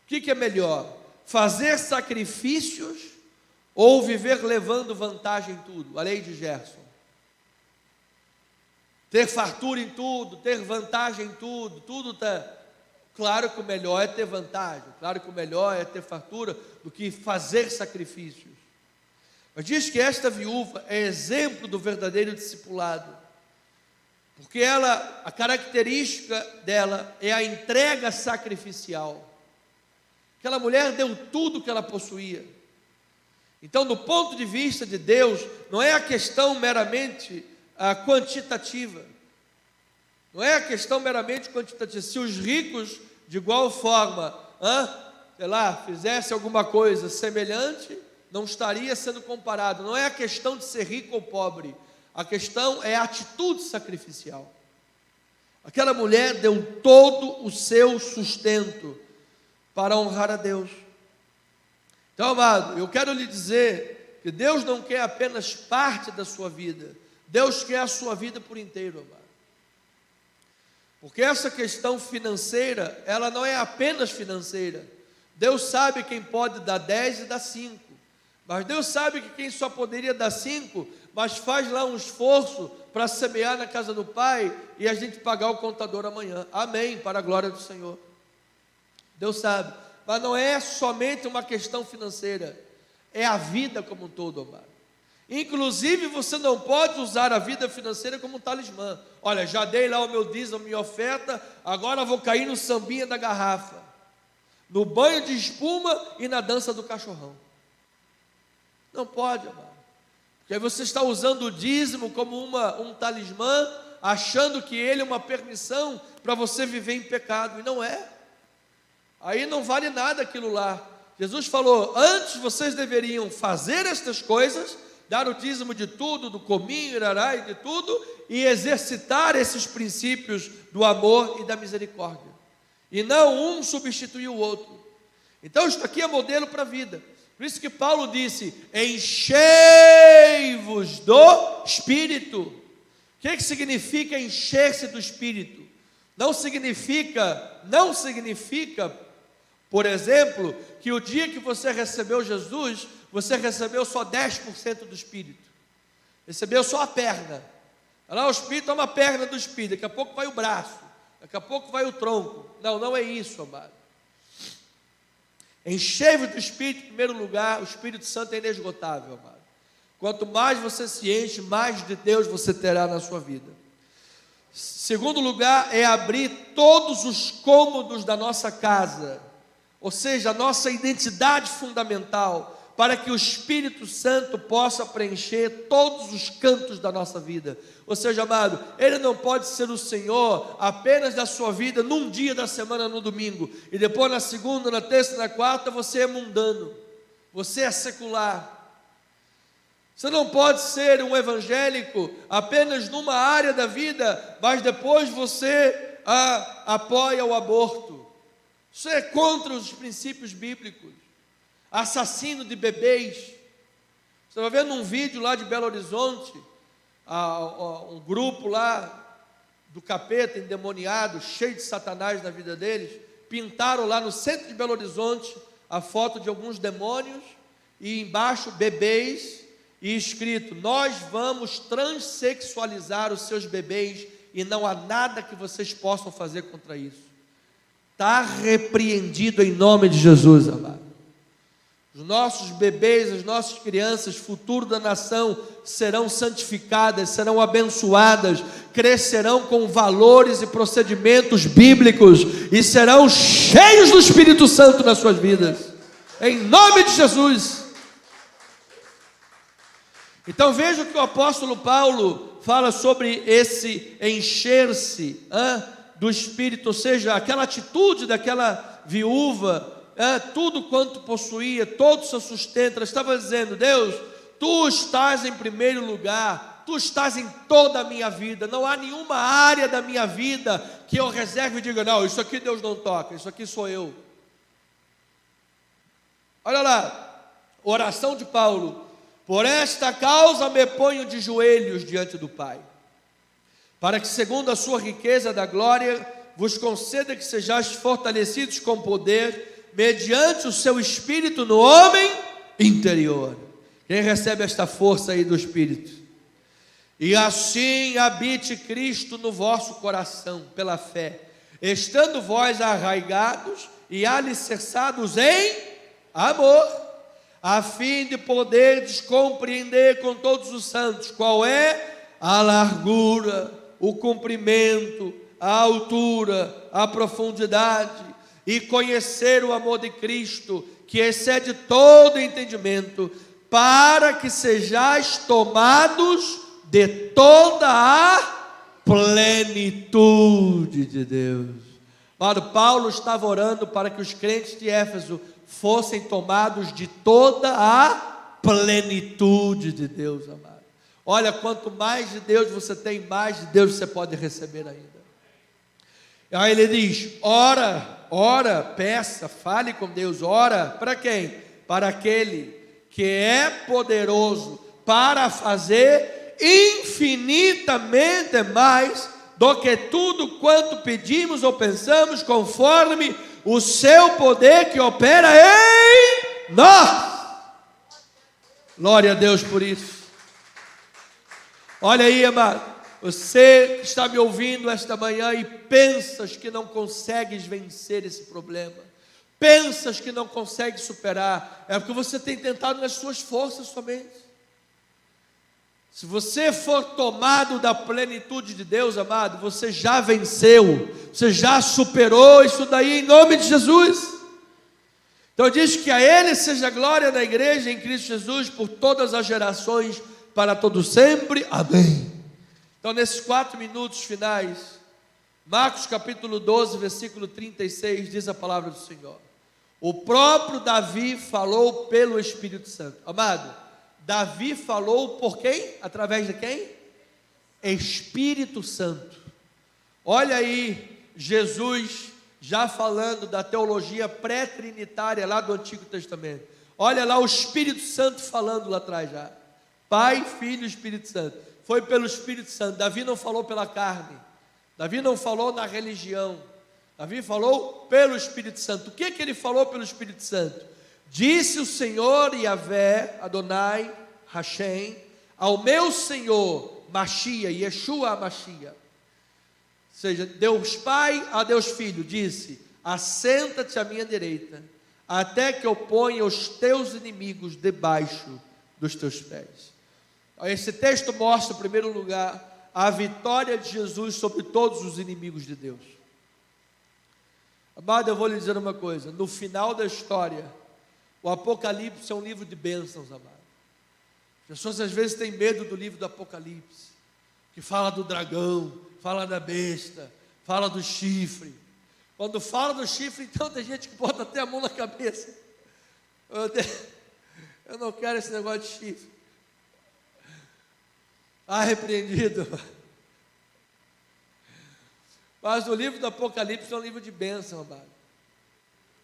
que é melhor? Fazer sacrifícios ou viver levando vantagem em tudo? A lei de Gerson. Ter fartura em tudo, ter vantagem em tudo, tudo está... Claro que o melhor é ter vantagem, claro que o melhor é ter fartura do que fazer sacrifícios. Mas diz que esta viúva é exemplo do verdadeiro discipulado. Porque a característica dela é a entrega sacrificial. Aquela mulher deu tudo que ela possuía. Então, do ponto de vista de Deus, não é a questão meramente quantitativa. Não é a questão meramente quantitativa. Se os ricos, de igual forma, fizessem alguma coisa semelhante, não estaria sendo comparado. Não é a questão de ser rico ou pobre. A questão é a atitude sacrificial. Aquela mulher deu todo o seu sustento para honrar a Deus. Então, amado, eu quero lhe dizer que Deus não quer apenas parte da sua vida. Deus quer a sua vida por inteiro, amado. Porque essa questão financeira, ela não é apenas financeira. Deus sabe quem pode dar 10 e dar 5. Mas Deus sabe que quem só poderia dar 5, mas faz lá um esforço para semear na casa do Pai e a gente pagar o contador amanhã. Amém, para a glória do Senhor. Deus sabe. Mas não é somente uma questão financeira, é a vida como um todo, amado. Inclusive, você não pode usar a vida financeira como um talismã. Olha, já dei lá o meu dízimo, a minha oferta, agora vou cair no sambinha da garrafa, no banho de espuma e na dança do cachorrão. Não pode, amado. Porque aí você está usando o dízimo como um talismã, achando que ele é uma permissão para você viver em pecado, e não é. Aí não vale nada aquilo lá. Jesus falou, antes vocês deveriam fazer estas coisas dar o dízimo de tudo, do cominho, irará e de tudo, e exercitar esses princípios do amor e da misericórdia. E não um substituir o outro. Então isso aqui é modelo para a vida. Por isso que Paulo disse: enchei-vos do Espírito. O que significa encher-se do Espírito? Não significa, por exemplo, que o dia que você recebeu Jesus, você recebeu só 10% do Espírito. Recebeu só a perna. Lá o Espírito é uma perna do Espírito, daqui a pouco vai o braço, daqui a pouco vai o tronco. Não, não é isso, amado. Enchei-vos do Espírito, em primeiro lugar. O Espírito Santo é inesgotável, amado. Quanto mais você se enche, mais de Deus você terá na sua vida. Segundo lugar, é abrir todos os cômodos da nossa casa, ou seja, a nossa identidade fundamental, para que o Espírito Santo possa preencher todos os cantos da nossa vida. Ou seja, amado, Ele não pode ser o Senhor apenas da sua vida num dia da semana, no domingo, e depois na segunda, na terça, na quarta, você é mundano, você é secular. Você não pode ser um evangélico apenas numa área da vida, mas depois você apoia o aborto. Isso é contra os princípios bíblicos. Assassino de bebês. Você vai vendo um vídeo lá de Belo Horizonte, um grupo lá do capeta endemoniado, cheio de Satanás na vida deles, pintaram lá no centro de Belo Horizonte a foto de alguns demônios e embaixo bebês, e escrito: nós vamos transexualizar os seus bebês e não há nada que vocês possam fazer contra isso. Está repreendido em nome de Jesus, amado. Os nossos bebês, as nossas crianças, futuro da nação, serão santificadas, serão abençoadas, crescerão com valores e procedimentos bíblicos e serão cheios do Espírito Santo nas suas vidas, em nome de Jesus. Então veja o que o apóstolo Paulo fala sobre esse encher-se do Espírito, ou seja, aquela atitude daquela viúva, tudo quanto possuía, todo o seu sustento. Ela estava dizendo: Deus, Tu estás em primeiro lugar, Tu estás em toda a minha vida, não há nenhuma área da minha vida que eu reserve e diga: não, isso aqui Deus não toca, isso aqui sou eu. Olha lá, oração de Paulo: por esta causa me ponho de joelhos diante do Pai, para que segundo a sua riqueza da glória vos conceda que sejais fortalecidos com poder, mediante o seu Espírito no homem interior. Quem recebe esta força aí do Espírito? E assim habite Cristo no vosso coração, pela fé, estando vós arraigados e alicerçados em amor, a fim de poderdes compreender com todos os santos qual é a largura, o comprimento, a altura, a profundidade, e conhecer o amor de Cristo, que excede todo entendimento, para que sejais tomados de toda a plenitude de Deus. Mano, Paulo estava orando para que os crentes de Éfeso fossem tomados de toda a plenitude de Deus, amado. Olha, quanto mais de Deus você tem, mais de Deus você pode receber ainda. Aí ele diz: ora, peça, fale com Deus. Ora, para quem? Para aquele que é poderoso para fazer infinitamente mais do que tudo quanto pedimos ou pensamos, conforme o seu poder que opera em nós. Glória a Deus por isso. Olha aí, amado, você que está me ouvindo esta manhã e pensas que não consegues vencer esse problema, pensas que não consegues superar, é porque você tem tentado nas suas forças somente. Se você for tomado da plenitude de Deus, amado, você já venceu, você já superou isso daí em nome de Jesus. Então diz que a Ele seja glória na igreja em Cristo Jesus por todas as gerações, para todo sempre, amém. Então nesses 4 minutos finais, Marcos capítulo 12, versículo 36, diz a palavra do Senhor: o próprio Davi falou pelo Espírito Santo. Amado, Davi falou por quem? Através de quem? Espírito Santo. Olha aí, Jesus já falando da teologia pré-trinitária lá do Antigo Testamento. Olha lá o Espírito Santo falando lá atrás já. Pai, Filho e Espírito Santo. Foi pelo Espírito Santo. Davi não falou pela carne. Davi não falou na religião. Davi falou pelo Espírito Santo. O que ele falou pelo Espírito Santo? Disse o Senhor Yahvé, Adonai, Hashem, ao meu Senhor, Machia, Yeshua Machia. Ou seja, Deus Pai a Deus Filho, disse: assenta-te à minha direita, até que eu ponha os teus inimigos debaixo dos teus pés. Esse texto mostra, em primeiro lugar, a vitória de Jesus sobre todos os inimigos de Deus. Amado, eu vou lhe dizer uma coisa: no final da história, o Apocalipse é um livro de bênçãos, amado. As pessoas às vezes têm medo do livro do Apocalipse, que fala do dragão, fala da besta, fala do chifre. Quando fala do chifre, então tem gente que bota até a mão na cabeça. Eu não quero esse negócio de chifre. Repreendido. Mas o livro do Apocalipse é um livro de bênção, amado.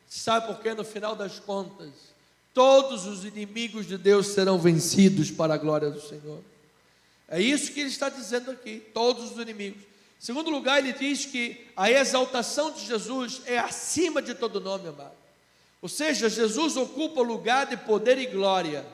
Sabe por quê? No final das contas, todos os inimigos de Deus serão vencidos para a glória do Senhor. É isso que ele está dizendo aqui, todos os inimigos. Em segundo lugar, ele diz que a exaltação de Jesus é acima de todo nome, amado. Ou seja, Jesus ocupa o lugar de poder e glória,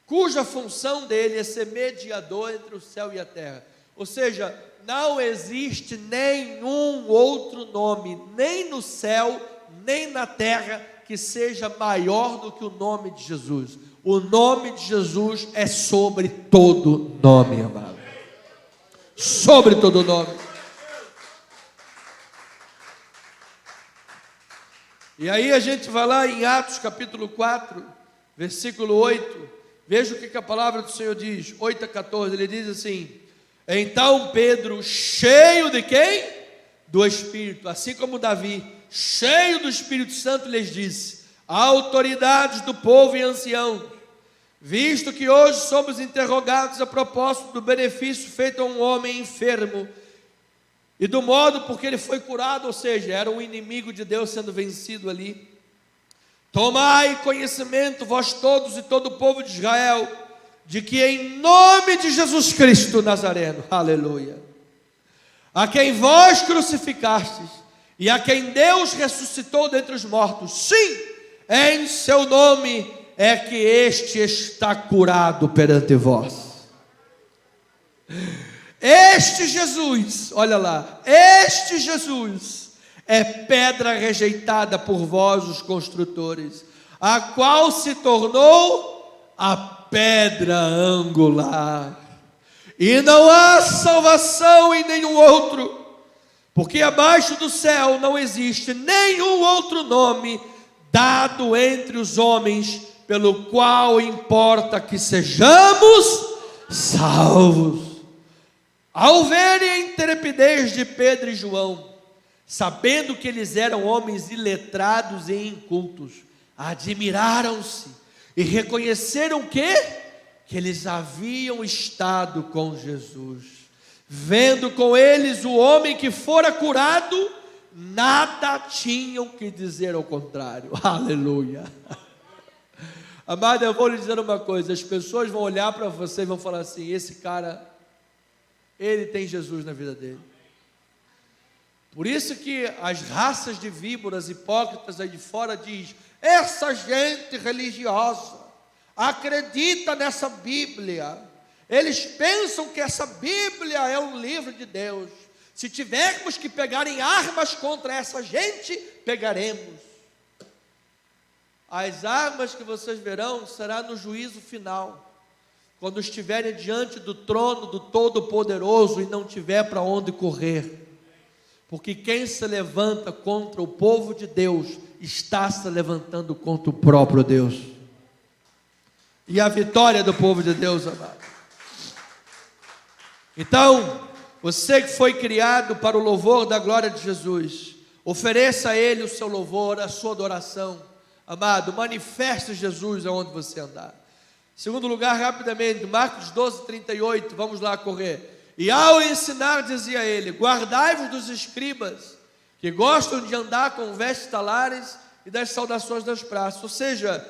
cuja função dele é ser mediador entre o céu e a terra. Ou seja, não existe nenhum outro nome, nem no céu, nem na terra, que seja maior do que o nome de Jesus. O nome de Jesus é sobre todo nome, amado. Sobre todo nome. E aí a gente vai lá em Atos capítulo 4, versículo 8. Veja o que a palavra do Senhor diz, 8 a 14. Ele diz assim: então Pedro, cheio de quem? Do Espírito, assim como Davi, cheio do Espírito Santo, lhes disse: autoridades do povo e anciãos, visto que hoje somos interrogados a propósito do benefício feito a um homem enfermo e do modo por que ele foi curado, ou seja, era um inimigo de Deus sendo vencido ali. Tomai conhecimento, vós todos e todo o povo de Israel, de que em nome de Jesus Cristo Nazareno, aleluia, a quem vós crucificastes e a quem Deus ressuscitou dentre os mortos, sim, em seu nome é que este está curado perante vós. Este Jesus, olha lá, este Jesus é pedra rejeitada por vós os construtores, a qual se tornou a pedra angular. E não há salvação em nenhum outro, porque abaixo do céu não existe nenhum outro nome dado entre os homens, pelo qual importa que sejamos salvos. Ao verem a intrepidez de Pedro e João, sabendo que eles eram homens iletrados e incultos, admiraram-se e reconheceram que eles haviam estado com Jesus. Vendo com eles o homem que fora curado, nada tinham que dizer ao contrário. Aleluia. Amado, eu vou lhe dizer uma coisa: as pessoas vão olhar para você e vão falar assim: esse cara, ele tem Jesus na vida dele. Por isso que as raças de víboras hipócritas aí de fora diz: essa gente religiosa acredita nessa Bíblia, eles pensam que essa Bíblia é um livro de Deus. Se tivermos que pegar em armas contra essa gente, pegaremos. As armas que vocês verão será no juízo final, quando estiverem diante do trono do Todo-Poderoso e não tiver para onde correr. Porque quem se levanta contra o povo de Deus está se levantando contra o próprio Deus. E a vitória do povo de Deus, amado. Então, você que foi criado para o louvor da glória de Jesus, ofereça a Ele o seu louvor, a sua adoração. Amado, manifeste Jesus aonde você andar. Segundo lugar, rapidamente, Marcos 12, 38, vamos lá correr. E ao ensinar, dizia ele: guardai-vos dos escribas, que gostam de andar com vestes talares e das saudações das praças. Ou seja,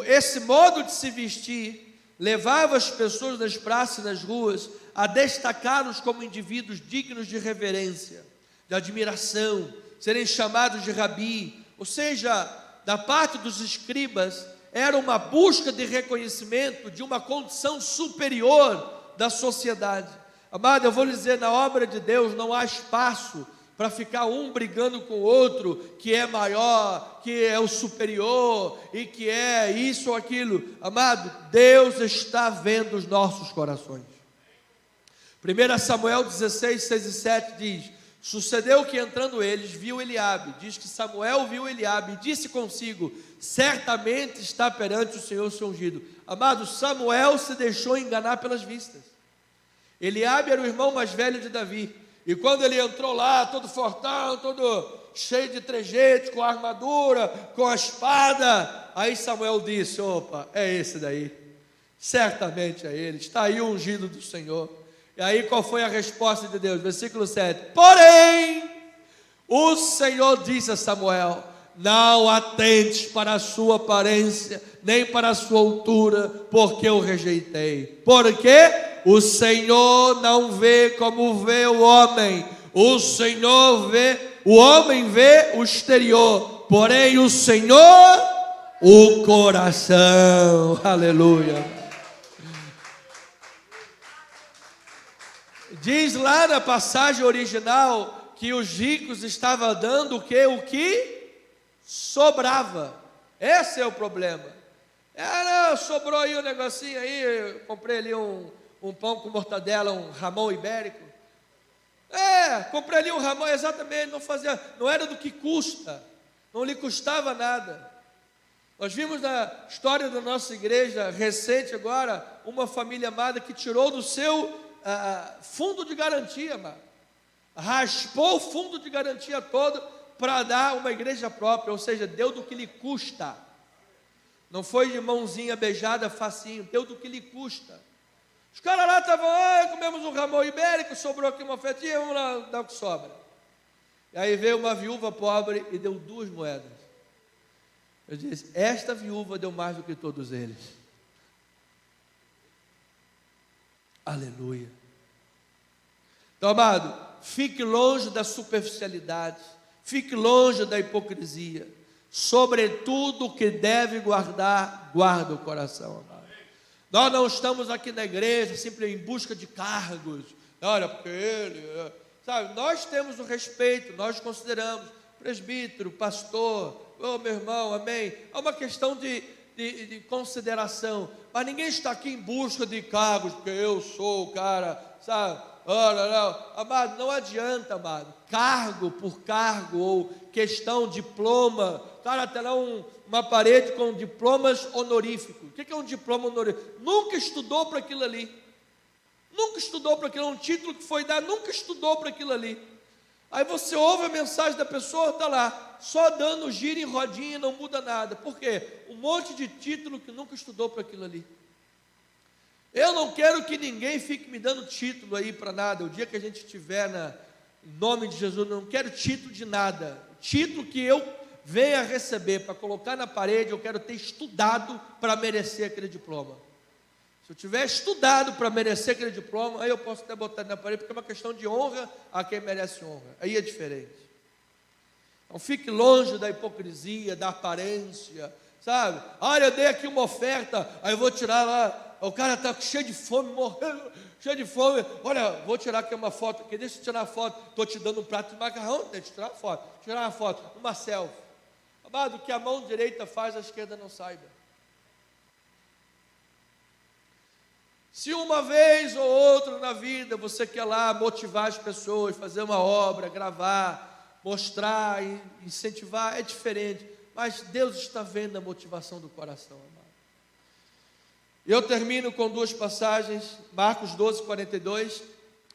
esse modo de se vestir levava as pessoas nas praças e nas ruas a destacá-los como indivíduos dignos de reverência, de admiração, serem chamados de rabi. Ou seja, da parte dos escribas, era uma busca de reconhecimento de uma condição superior da sociedade. Amado, eu vou lhe dizer, na obra de Deus não há espaço para ficar um brigando com o outro, que é maior, que é o superior, e que é isso ou aquilo. Amado, Deus está vendo os nossos corações. 1 Samuel 16, 6 e 7 diz: sucedeu que entrando eles, viu Eliabe. Diz que Samuel viu Eliabe e disse consigo: certamente está perante o Senhor seu ungido. Amado, Samuel se deixou enganar pelas vistas. Eliabe era o irmão mais velho de Davi, e quando ele entrou lá, todo fortão, todo cheio de trejeito, com a armadura, com a espada, aí Samuel disse: opa, é esse daí, certamente é ele, está aí o ungido do Senhor. E aí qual foi a resposta de Deus? Versículo 7: porém, o Senhor disse a Samuel: não atentes para a sua aparência, nem para a sua altura, porque eu rejeitei. Porque o Senhor não vê como vê o homem. O Senhor vê, o homem vê o exterior, porém o Senhor, o coração. Aleluia. Diz lá na passagem original que os ricos estavam dando o que? O que sobrava. Esse é o problema. Não, sobrou aí um negocinho aí, eu comprei ali um pão com mortadela, um ramão ibérico. Comprei ali um ramão, exatamente, não era do que custa, não lhe custava nada. Nós vimos na história da nossa igreja recente agora, uma família amada que tirou do seu fundo de garantia, mano. Raspou o fundo de garantia todo para dar uma igreja própria, ou seja, deu do que lhe custa. Não foi de mãozinha beijada, facinho, deu do que lhe custa. Os caras lá estavam, comemos um ramão ibérico, sobrou aqui uma fetinha, vamos lá dar o que sobra. E aí veio uma viúva pobre e deu 2 moedas. Eu disse: esta viúva deu mais do que todos eles. Aleluia. Então, amado, fique longe da superficialidade, fique longe da hipocrisia. Sobretudo o que deve guardar, guarda o coração, amado. Nós não estamos aqui na igreja sempre em busca de cargos. Olha, porque ele, sabe, nós temos o respeito, nós consideramos presbítero, pastor, meu irmão, amém. É uma questão de consideração, mas ninguém está aqui em busca de cargos, porque eu sou o cara, sabe? Não. Amado, não adianta, amado, cargo por cargo, ou questão, diploma. Cara, até lá uma parede com diplomas honoríficos. O que é um diploma honorífico? Nunca estudou para aquilo ali, nunca estudou para aquilo, um título que foi dado, nunca estudou para aquilo ali. Aí você ouve a mensagem da pessoa, está lá, só dando giro em rodinha e não muda nada. Por quê? Um monte de título que nunca estudou para aquilo ali. Eu não quero que ninguém fique me dando título aí para nada. O dia que a gente estiver em nome de Jesus, eu não quero título de nada. O título que eu venha receber para colocar na parede, eu quero ter estudado para merecer aquele diploma. Se eu tiver estudado para merecer aquele diploma, aí eu posso até botar na parede, porque é uma questão de honra a quem merece honra. Aí é diferente. Então fique longe da hipocrisia, da aparência, sabe? Olha, eu dei aqui uma oferta, aí eu vou tirar lá, o cara está cheio de fome, morrendo, cheio de fome. Olha, vou tirar aqui uma foto, aqui, deixa eu tirar a foto. Estou te dando um prato de macarrão, deixa eu tirar uma foto, uma selfie. Amado, o que a mão direita faz, a esquerda não saiba. Se uma vez ou outra na vida você quer lá motivar as pessoas, fazer uma obra, gravar, mostrar, incentivar, é diferente. Mas Deus está vendo a motivação do coração, amado. Eu termino com 2 passagens, Marcos 12, 42.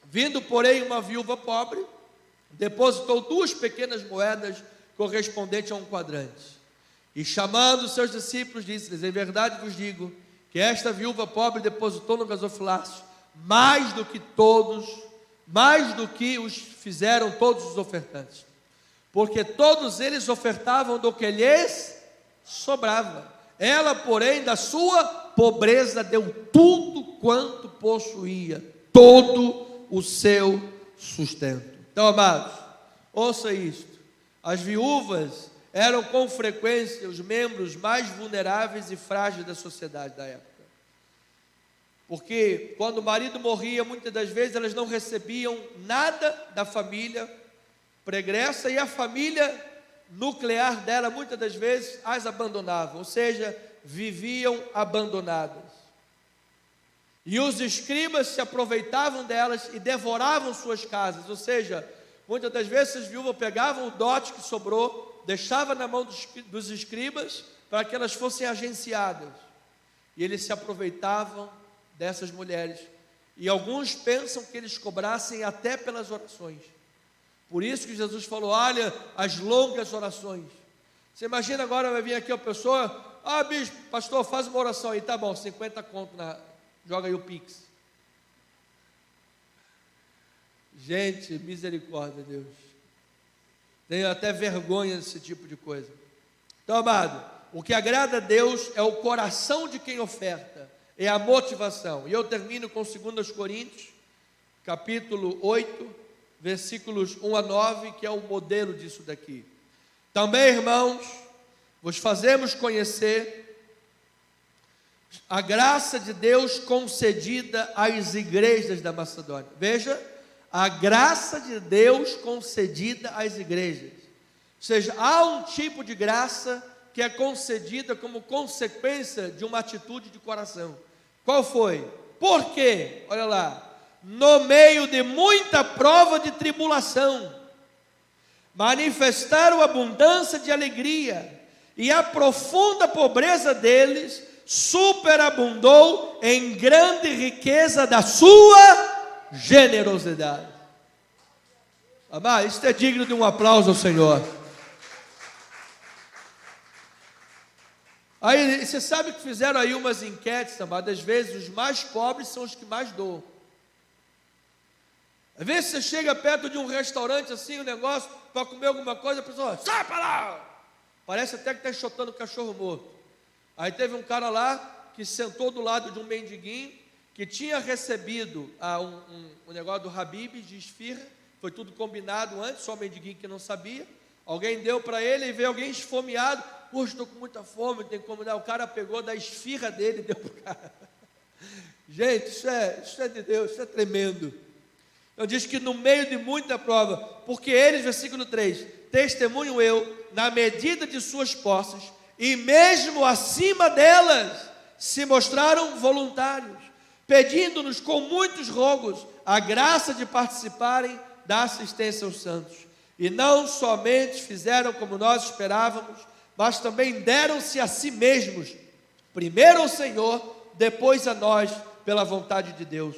Vindo, porém, uma viúva pobre, depositou 2 pequenas moedas correspondentes a um quadrante. E chamando os seus discípulos, disse-lhes: em verdade vos digo, que esta viúva pobre depositou no gasofilácio mais do que todos, mais do que os fizeram todos os ofertantes, porque todos eles ofertavam do que lhes sobrava. Ela, porém, da sua pobreza deu tudo quanto possuía, todo o seu sustento. Então, amados, ouça isto: as viúvas eram com frequência os membros mais vulneráveis e frágeis da sociedade da época, porque quando o marido morria, muitas das vezes elas não recebiam nada da família pregressa, e a família nuclear dela muitas das vezes as abandonava, ou seja, viviam abandonadas. E os escribas se aproveitavam delas e devoravam suas casas, ou seja, muitas das vezes as viúvas pegavam o dote que sobrou, deixavam na mão dos escribas para que elas fossem agenciadas, e eles se aproveitavam dessas mulheres, e alguns pensam que eles cobrassem até pelas orações. Por isso que Jesus falou: olha, as longas orações. Você imagina agora, vai vir aqui a pessoa: bispo, pastor, faz uma oração aí, tá bom, 50 conto, joga aí o Pix. Gente, misericórdia, Deus. Tenho até vergonha desse tipo de coisa. Então, amado, o que agrada a Deus é o coração de quem oferta, é a motivação. E eu termino com 2 Coríntios, capítulo 8, versículos 1 a 9, que é o modelo disso daqui. Também, irmãos, vos fazemos conhecer a graça de Deus concedida às igrejas da Macedônia. Veja, a graça de Deus concedida às igrejas. Ou seja, há um tipo de graça que é concedida como consequência de uma atitude de coração. Qual foi? Por quê? Olha lá. No meio de muita prova de tribulação, manifestaram abundância de alegria, e a profunda pobreza deles superabundou em grande riqueza da sua generosidade. Amado, isso é digno de um aplauso ao Senhor. Aí, você sabe que fizeram aí umas enquetes, amado, às vezes os mais pobres são os que mais doam. Às vezes você chega perto de um restaurante assim, um negócio, para comer alguma coisa, a pessoa, sai para lá! Parece até que está enxotando cachorro morto. Aí teve um cara lá, que sentou do lado de um mendiguinho, que tinha recebido um negócio do Habib, de esfirra, foi tudo combinado antes, só o mendiguinho que não sabia. Alguém deu para ele, e veio alguém esfomeado, poxa, estou com muita fome, tem como dar. O cara pegou da esfirra dele e deu para o cara. Gente, isso é de Deus, isso é tremendo. Então diz que no meio de muita prova, porque eles, versículo 3, testemunho eu, na medida de suas posses, e mesmo acima delas, se mostraram voluntários, pedindo-nos com muitos rogos a graça de participarem da assistência aos santos. E não somente fizeram como nós esperávamos, mas também deram-se a si mesmos, primeiro ao Senhor, depois a nós, pela vontade de Deus,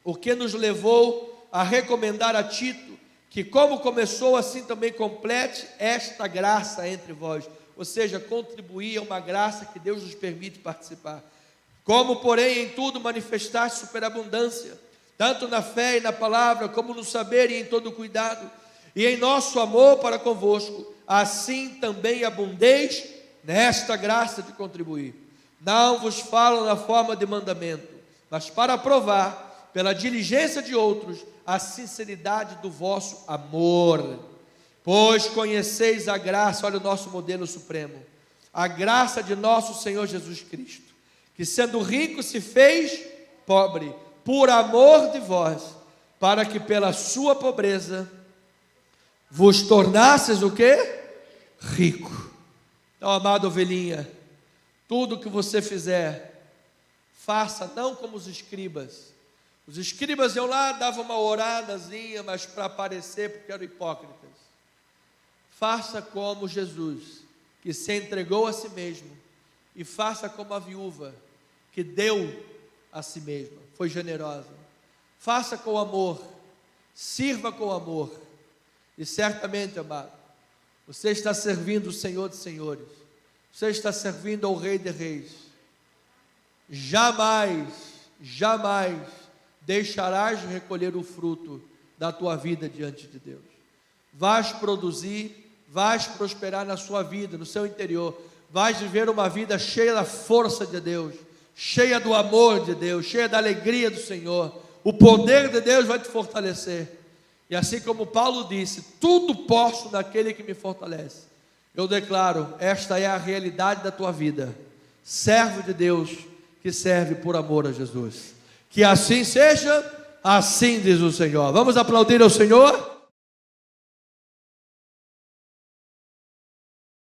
o que nos levou a recomendar a Tito, que como começou, assim também complete esta graça entre vós, ou seja, contribuir a uma graça que Deus nos permite participar. Como, porém, em tudo manifestaste superabundância, tanto na fé e na palavra, como no saber e em todo cuidado, e em nosso amor para convosco, assim também abundeis nesta graça de contribuir. Não vos falo na forma de mandamento, mas para provar, pela diligência de outros, a sinceridade do vosso amor. Pois conheceis a graça, olha o nosso modelo supremo, a graça de nosso Senhor Jesus Cristo, que sendo rico se fez pobre, por amor de vós, para que pela sua pobreza vos tornasseis o quê? Rico. Então, amada ovelhinha, tudo que você fizer, faça não como os escribas. Os escribas iam lá, davam uma oradazinha, mas para aparecer, porque eram hipócritas. Faça como Jesus, que se entregou a si mesmo, e faça como a viúva, que deu a si mesma, foi generosa. Faça com amor, sirva com amor, e certamente, amado, você está servindo o Senhor dos Senhores, você está servindo ao Rei de Reis. jamais, jamais deixarás de recolher o fruto da tua vida diante de Deus. Vais produzir, vais prosperar na sua vida, no seu interior, vais viver uma vida cheia da força de Deus, cheia do amor de Deus, cheia da alegria do Senhor. O poder de Deus vai te fortalecer. E assim como Paulo disse, tudo posso naquele que me fortalece. Eu declaro, esta é a realidade da tua vida. Servo de Deus que serve por amor a Jesus. Que assim seja, assim diz o Senhor. Vamos aplaudir ao Senhor?